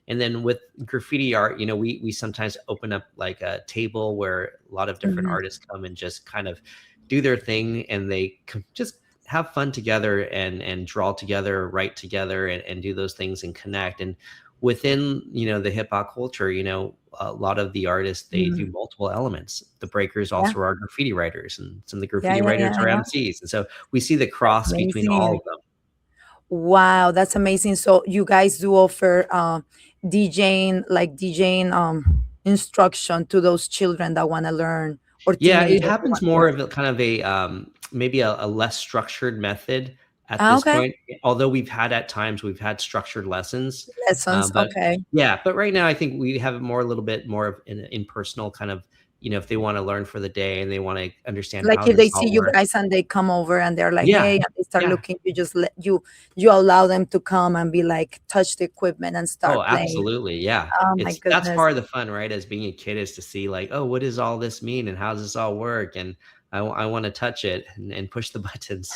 And then with graffiti art, we sometimes open up like a table where a lot of different Mhm. artists come and just kind of do their thing, and they just have fun together and draw together, write together, and do those things and connect. And within the hip hop culture, a lot of the artists, they do Mhm. multiple elements. The breakers Yeah. also are graffiti writers, and some of the Yeah, graffiti yeah, yeah, writers are yeah. MCs, and so we see the That's cross between all amazing. of them. Wow, that's amazing. So you guys do offer DJing instruction to those children that want to learn, or Yeah, teenagers it who happens want to learn. more of a kind of a, maybe a less structured method at Ah, this okay. point, although at times we've had structured lessons. Lessons. But Okay. yeah, but right now I think we have it more a little bit more of an impersonal kind of, if they want to learn for the day and they want to understand Like how if they this see all you works. guys and they come over and they're like, Yeah, hey, and they start yeah. looking, you just let you allow them to come and be like, touch the equipment and Oh, start playing. absolutely. Yeah. Oh my That's goodness. part of the fun, right? As being a kid is to see like, oh, what does all this mean and how does this all work? And I want to touch it and push the buttons.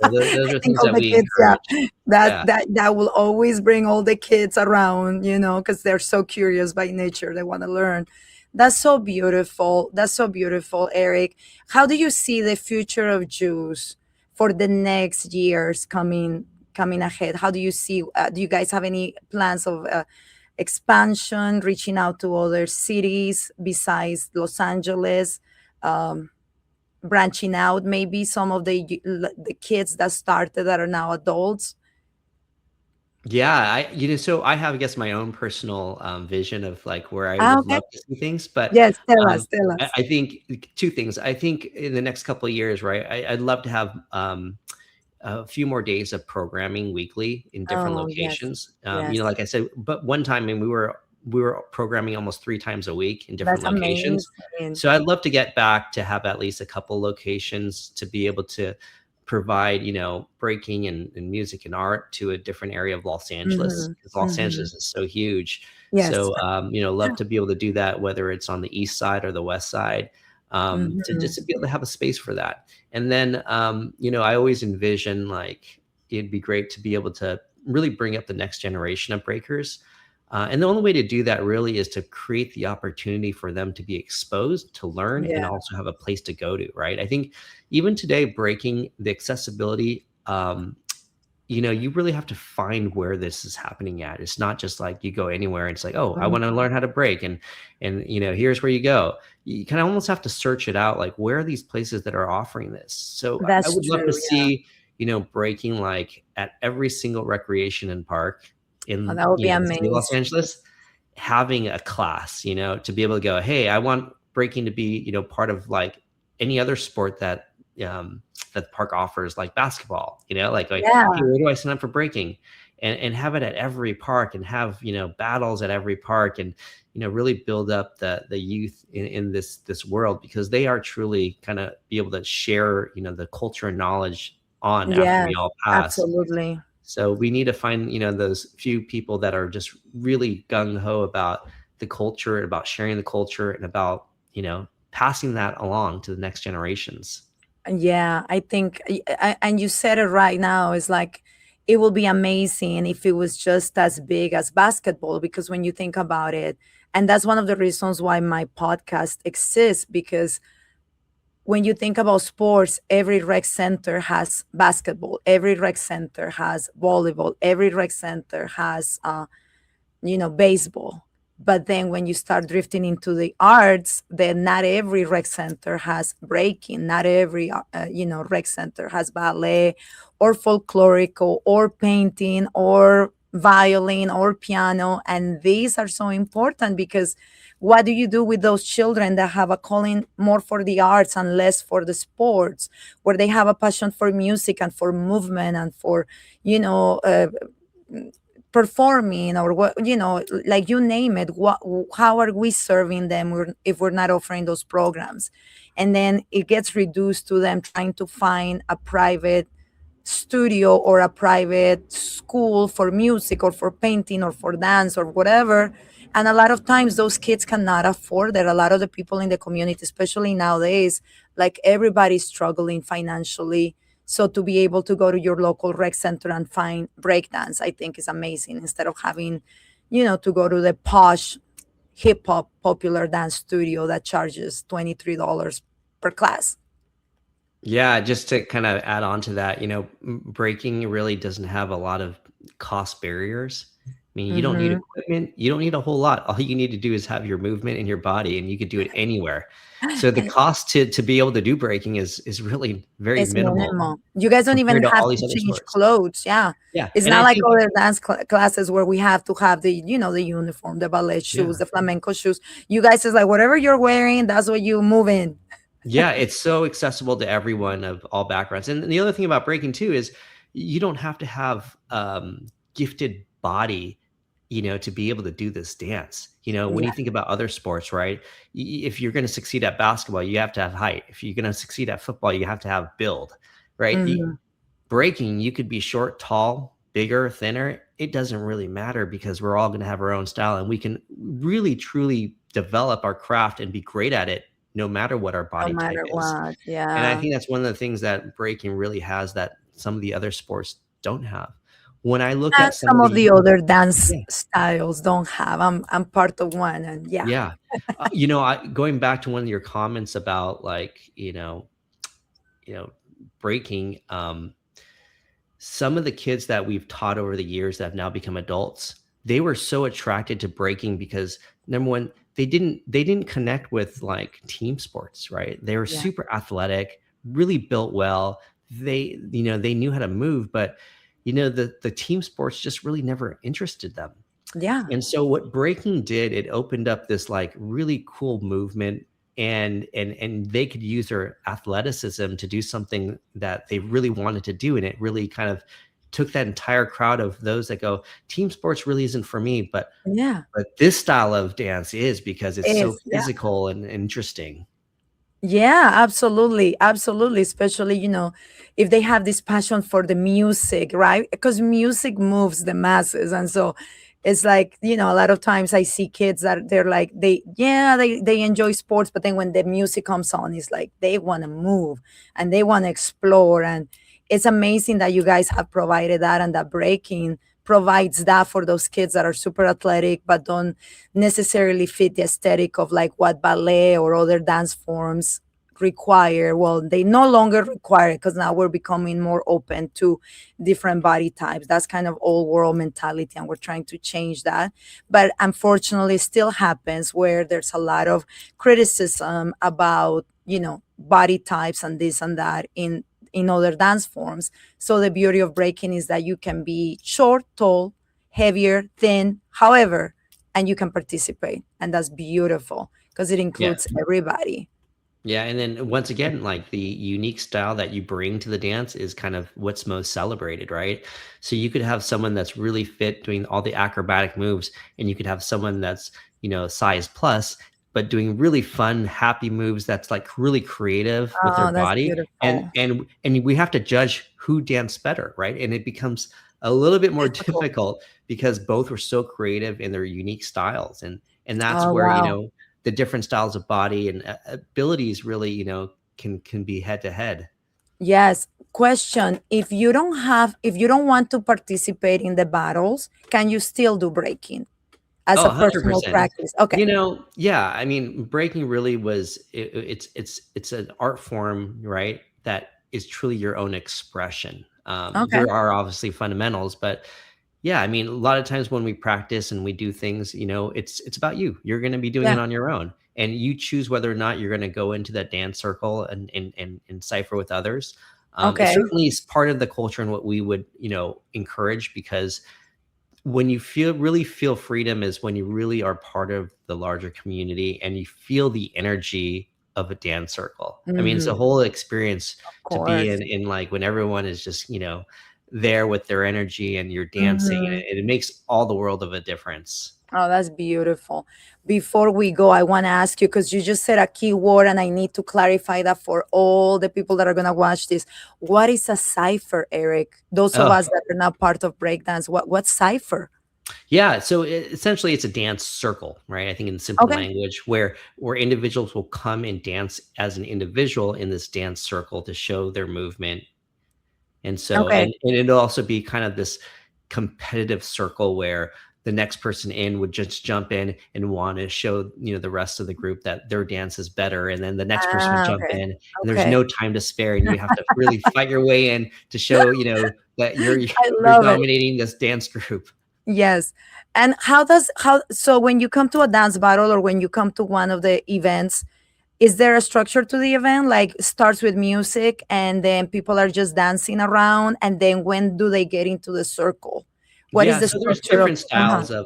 So those I are think things all that the we kids, yeah, encourage. that Yeah. that will always bring all the kids around, because they're so curious by nature. They want to learn. That's so beautiful. That's so beautiful, Eric. How do you see the future of Jews for the next years coming ahead? How do you see? Do you guys have any plans of expansion, reaching out to other cities besides Los Angeles? Um, Branching out, maybe some of the kids that started that are now adults. Yeah, so I have, I guess, my own personal vision of like where I Ah, would okay. love to see things, but Yes, tell um, us, tell I, us. I think two things. I think in the next couple of years, right, I'd love to have a few more days of programming weekly in different Oh, yes, locations. yes. Like I said, but one time, I mean, we were programming almost 3 times a week in different That's locations. amazing. So I'd love to get back to have at least a couple locations to be able to provide, breaking and music and art to a different area of Los Angeles, Mhm, because Los mhm. Angeles is so huge. Yes. So, love to be able to do that, whether it's on the east side or the west side, to just Mhm. to be able to have a space for that. And then, I always envision like it'd be great to be able to really bring up the next generation of breakers. And the only way to do that really is to create the opportunity for them to be exposed, to learn, and Yeah, also have a place to go to, right? I think even today, breaking the accessibility, you really have to find where this is happening at. It's not just like you go anywhere and it's like, oh, I want to mhm. learn how to break, and here's where you go. You kind of almost have to search it out, like where are these places that are offering this. So I That's would love to true, yeah. see, breaking like at every single recreation and park Oh, in that would be the city of Los amazing. Angeles, having a class, to be able to go, hey, I want breaking to be, part of like any other sport um, that the park offers, like basketball, like, hey, Yeah, where do I sign up for breaking? And have it at every park, and have, battles at every park, and, really build up the youth in this world, because they are truly kind of be able to share, the culture and knowledge on after yes, we all pass. absolutely. So we need to find, those few people that are just really gung ho about the culture, about sharing the culture, and about, passing that along to the next generations. Yeah, I think, and you said it right now. It's like it will be amazing if it was just as big as basketball, because when you think about it, and that's one of the reasons why my podcast exists, because when you think about sports, every rec center has basketball, every rec center has volleyball, every rec center has baseball. But then when you start drifting into the arts, then not every rec center has breaking, not every rec center has ballet or folklorico or painting or violin or piano. And these are so important, because what do you do with those children that have a calling more for the arts and less for the sports, where they have a passion for music and for movement and for you know uh, performing, or what, like you name it, how are we serving them if we're not offering those programs? And then it gets reduced to them trying to find a private studio or a private school for music or for painting or for dance or whatever. And a lot of times those kids cannot afford it. A lot of the people in the community, especially nowadays, like everybody's struggling financially. So to be able to go to your local rec center and find breakdance, I think is amazing, instead of having, to go to the posh hip hop popular dance studio that charges $23 per class. Yeah, just to kind of add on to that, breaking really doesn't have a lot of cost barriers. I mean, you don't need Hmm. equipment, you don't need a whole lot. All you need to do is have your movement in your body, and you could do it anywhere. So the cost to be able to do breaking is really very It's minimal minimal. You guys don't even compared to have all to these other change sports. clothes. Yeah. Yeah, It's and not I like think other dance classes where we have to have the uniform, the ballet yeah. shoes, the flamenco shoes. You guys is like, whatever you're wearing, that's what you move in. Yeah, it's so accessible to everyone of all backgrounds. And the other thing about breaking too is you don't have to have gifted body to be able to do this dance. When Yeah. you think about other sports, right? If you're going to succeed at basketball, you have to have height. If you're going to succeed at football, you have to have build, right? Mhm. Breaking, you could be short, tall, bigger, thinner. It doesn't really matter because we're all going to have our own style and we can really, truly develop our craft and be great at it no matter what our No body type matter is. what. And I Yeah. think that's one of the things that breaking really has that some of the other sports don't have. When I look And at some some of of the the other dance yeah, styles don't have. I'm part of one, and yeah. yeah. Going back to one of your comments about like, you know, breaking, some of the kids that we've taught over the years that have now become adults, they were so attracted to breaking because number one, they didn't connect with like team sports, right? They were Yeah. super athletic, really built well. They knew how to move, but the team sports just really never interested them. Yeah. And so what breaking did, it opened up this like really cool movement, and they could use their athleticism to do something that they really wanted to do. And it really kind of took that entire crowd of those that go, team sports really isn't for me, but Yeah. this style of dance is because it's so Is yeah. physical and interesting. Yeah, absolutely. Absolutely. Especially, if they have this passion for the music, right? Because music moves the masses. And so it's like, a lot of times I see kids that they're like, they enjoy sports, but then when the music comes on, it's like they want to move and they want to explore. And it's amazing that you guys have provided that, and that breaking provides that for those kids that are super athletic but don't necessarily fit the aesthetic of like what ballet or other dance forms require. Well, they no longer require it because now we're becoming more open to different body types. That's kind of old world mentality, and we're trying to change that. But unfortunately, it still happens where there's a lot of criticism about, body types and this and that in other dance forms. So the beauty of breaking is that you can be short, tall, heavier, thin, however, and you can participate. And that's beautiful because it Yeah. includes everybody. Yeah, and then once again, like the unique style that you bring to the dance is kind of what's most celebrated, right? So you could have someone that's really fit doing all the acrobatic moves, and you could have someone that's, size plus, but doing really fun, happy moves that's like really creative with their Oh, that's body. And beautiful. and we have to judge who danced better, right? And it becomes a little bit more Difficult. difficult because both were so creative in their unique styles. And that's Oh, where, wow. the different styles of body and abilities really, can be head to head. Yes. Question. If you don't want to participate in the battles, can you still do breaking as Oh, a personal 100%. practice? Okay. Yeah, I mean, breaking really it's an art form, right? That is truly your own expression. Okay. There are obviously fundamentals, but yeah, I mean, a lot of times when we practice and we do things, it's about you. You're going to be doing Yeah. it on your own, and you choose whether or not you're going to go into that dance circle and cipher with others. It Okay. certainly is part of the culture and what we would, encourage, because when you really feel freedom is when you really are part of the larger community and you feel the energy of a dance circle. I mean, it's a Hmm. whole experience Of to be course. in like when everyone is just, there with their energy and you're dancing, and Hmm. it makes all the world of a difference. Oh, that's beautiful. Before we go, I want to ask you because you just said a key word, and I need to clarify that for all the people that are going to watch this. What is a cipher, Eric? Those of Oh, us that are not part of breakdance, what's cipher? yeah. So essentially, it's a dance circle, right? I think in simple Okay. language, where individuals will come and dance as an individual in this dance circle to show their movement. And so, Okay. and it'll also be kind of this competitive circle where the next person in would just jump in and want to show, the rest of the group that their dance is better. And then the next person would Ah, jump okay. in, and there's Okay. no time to spare. And you have to really fight your way in to show, that you're, I you're love it. dominating this dance group. Yes. And so when you come to a dance battle or when you come to one of the events, is there a structure to the event? Like starts with music and then people are just dancing around, and then when do they get into the circle? What is Yeah, the so there's structure of? different styles of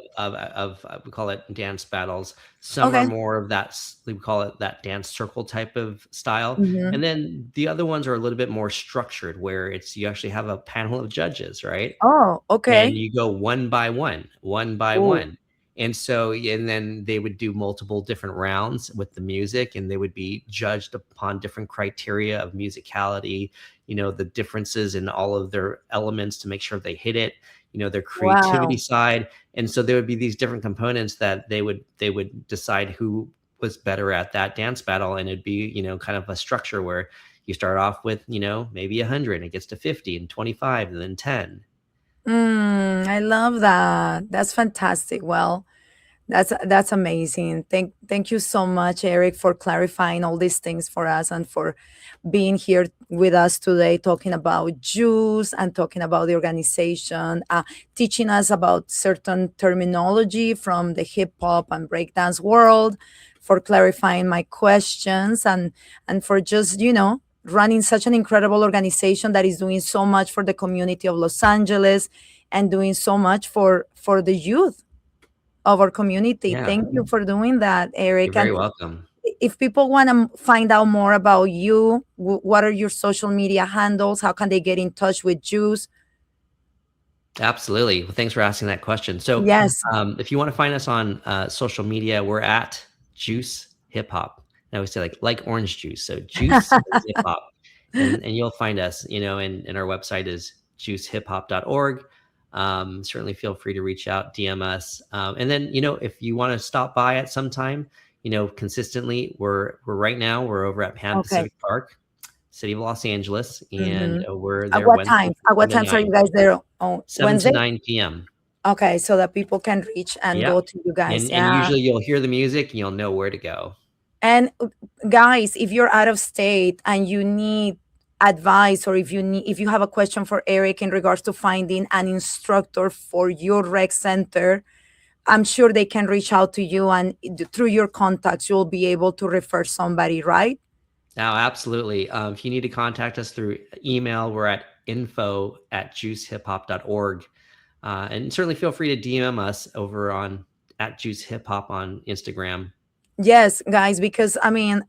we call it dance battles. Some are Okay. more of that we call it that dance circle type of style, Mm-hmm. and then the other ones are a little bit more structured, where it's you actually have a panel of judges, right? Oh, And okay. you go one by one, one by Ooh. one. And so, and then they would do multiple different rounds with the music, and they would be judged upon different criteria of musicality, the differences in all of their elements to make sure they hit it, their creativity Wow. side. And so there would be these different components that they would decide who was better at that dance battle. And it'd be, kind of a structure where you start off with, maybe 100, and it gets to 50 and 25 and then 10. I love that. That's fantastic. Well, that's amazing. Thank you so much, Eric, for clarifying all these things for us and for being here with us today, talking about Jews and talking about the organization, teaching us about certain terminology from the hip hop and breakdance world, for clarifying my questions and for just running such an incredible organization that is doing so much for the community of Los Angeles and doing so much for the youth of our community. Yeah, Thank you for doing that, you're Eric. very And welcome. if people want to find out more about you, what are your social media handles? How can they get in touch with Jews? Absolutely. Well, thanks for asking that question. So, Yes. if you want to find us on social media, we're at Juice Hip Hop. I always say like orange juice. So Juice Hip Hop, and you'll find us. And our website is juicehiphop.org. Certainly feel free to reach out, DM us, and then if you want to stop by at some time, consistently, we're right now we're over at Pan Okay. Pacific Park, City of Los Angeles, hmm and we're At there what Wednesday time? At what 7 to times are 9, you guys there on 7 to Wednesday? 9 p.m. Okay, so that people can reach and Yeah. go to you guys. And Yeah. usually you'll hear the music and you'll know where to go. And guys, if you're out of state and you need advice, or if you have a question for Eric in regards to finding an instructor for your rec center, I'm sure they can reach out to you, and through your contacts, you'll be able to refer somebody, right? Now, absolutely. If you need to contact us through email, we're at info@juicehiphop.org. And certainly feel free to DM us over on @juicehiphop on Instagram. Yes, guys, because I mean,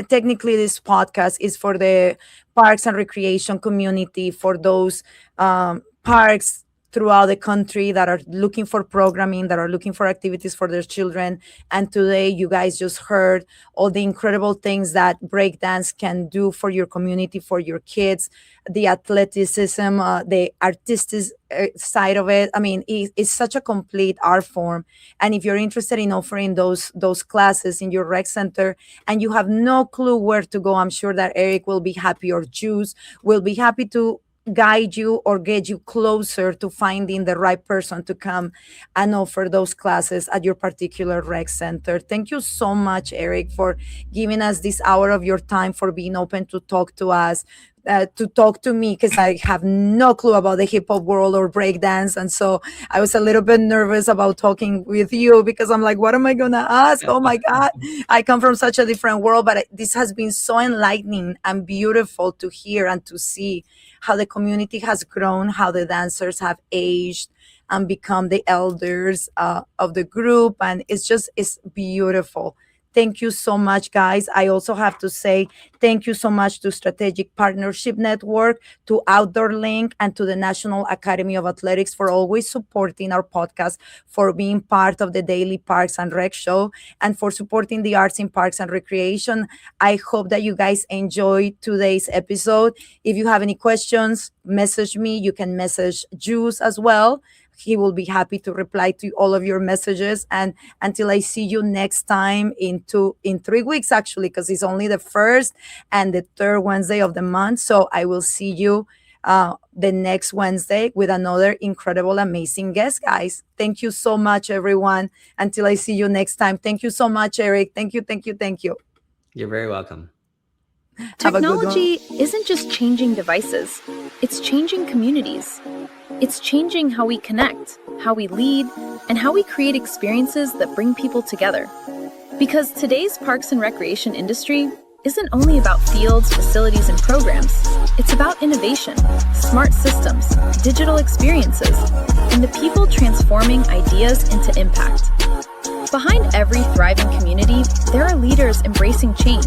technically, this podcast is for the parks and recreation community, for those parks throughout the country that are looking for programming, that are looking for activities for their children. And today, you guys just heard all the incredible things that breakdance can do for your community, for your kids, the athleticism, the artistic side of it. I mean, it's such a complete art form. And if you're interested in offering those classes in your rec center and you have no clue where to go, I'm sure that Eric will be happy, or Juice will be happy to guide you or get you closer to finding the right person to come and offer those classes at your particular rec center. Thank you so much, Eric, for giving us this hour of your time, for being open to talk to us. To talk to me, because I have no clue about the hip hop world or breakdance. And so I was a little bit nervous about talking with you, because I'm like, what am I going to ask? Oh my God, I come from such a different world. But this has been so enlightening and beautiful to hear and to see how the community has grown, how the dancers have aged and become the elders of the group. And it's beautiful. Thank you so much, guys. I also have to say thank you so much to Strategic Partnership Network, to Outdoor Link, and to the National Academy of Athletics for always supporting our podcast, for being part of the Daily Parks and Rec Show, and for supporting the arts in parks and recreation. I hope that you guys enjoyed today's episode. If you have any questions, message me. You can message Juice as well. He will be happy to reply to all of your messages. And until I see you next time in 3 weeks, actually, because it's only the first and the third Wednesday of the month. So I will see you the next Wednesday with another incredible, amazing guest, guys. Thank you so much, everyone. Until I see you next time. Thank you so much, Eric. Thank you, thank you, thank you. You're very welcome. Have a good one. Technology isn't just changing devices, it's changing communities. It's changing how we connect, how we lead, and how we create experiences that bring people together. Because today's parks and recreation industry isn't only about fields, facilities, and programs. It's about innovation, smart systems, digital experiences, and the people transforming ideas into impact. Behind every thriving community, there are leaders embracing change.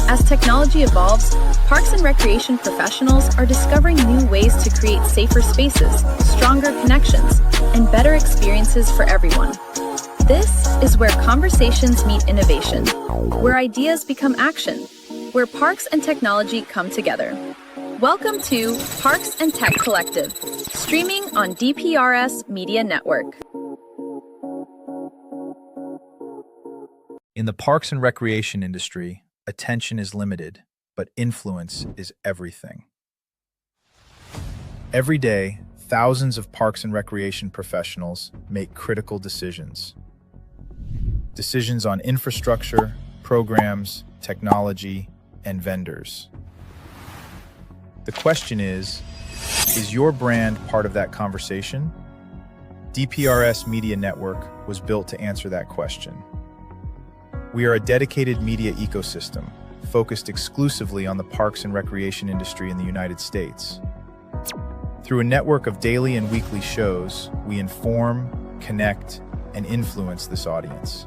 As technology evolves, parks and recreation professionals are discovering new ways to create safer spaces, stronger connections, and better experiences for everyone. This is where conversations meet innovation, where ideas become action, where parks and technology come together. Welcome to Parks and Tech Collective, streaming on DPRS Media Network. In the parks and recreation industry, attention is limited, but influence is everything. Every day, thousands of parks and recreation professionals make critical decisions. Decisions on infrastructure, programs, technology, and vendors. The question is your brand part of that conversation? DPRS Media Network was built to answer that question. We are a dedicated media ecosystem focused exclusively on the parks and recreation industry in the United States. Through a network of daily and weekly shows, we inform, connect, and influence this audience.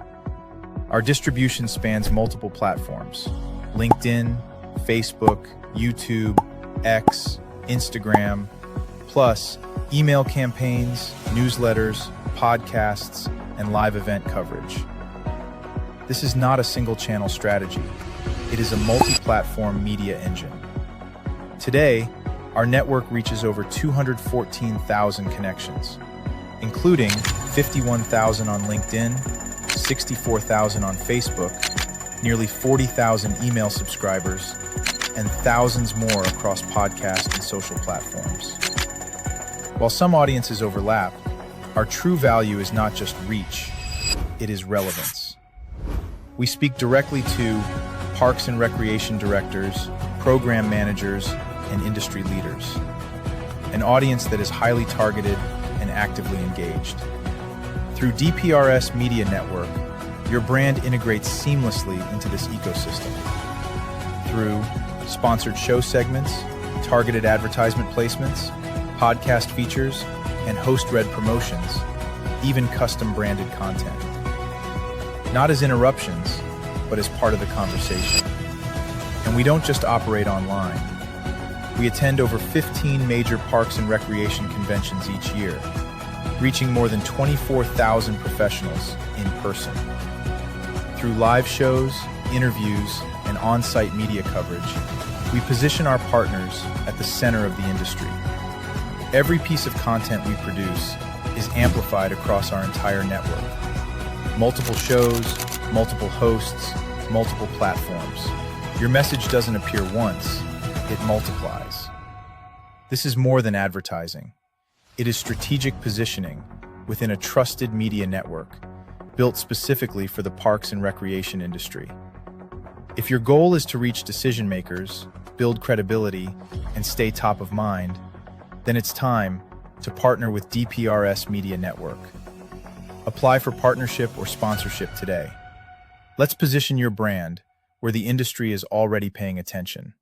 Our distribution spans multiple platforms: LinkedIn, Facebook, YouTube, X, Instagram, plus email campaigns, newsletters, podcasts, and live event coverage. This is not a single-channel strategy. It is a multi-platform media engine. Today, our network reaches over 214,000 connections, including 51,000 on LinkedIn, 64,000 on Facebook, nearly 40,000 email subscribers, and thousands more across podcast and social platforms. While some audiences overlap, our true value is not just reach, it is relevance. We speak directly to parks and recreation directors, program managers, and industry leaders, an audience that is highly targeted and actively engaged. Through DPRS Media Network, your brand integrates seamlessly into this ecosystem. Through sponsored show segments, targeted advertisement placements, podcast features, and host-read promotions, even custom-branded content. Not as interruptions, but as part of the conversation. And we don't just operate online. We attend over 15 major parks and recreation conventions each year, reaching more than 24,000 professionals in person. Through live shows, interviews, and on-site media coverage, we position our partners at the center of the industry. Every piece of content we produce is amplified across our entire network. Multiple shows, multiple hosts, multiple platforms. Your message doesn't appear once, it multiplies. This is more than advertising. It is strategic positioning within a trusted media network built specifically for the parks and recreation industry. If your goal is to reach decision makers, build credibility, and stay top of mind, then it's time to partner with DPRS Media Network. Apply for partnership or sponsorship today. Let's position your brand where the industry is already paying attention.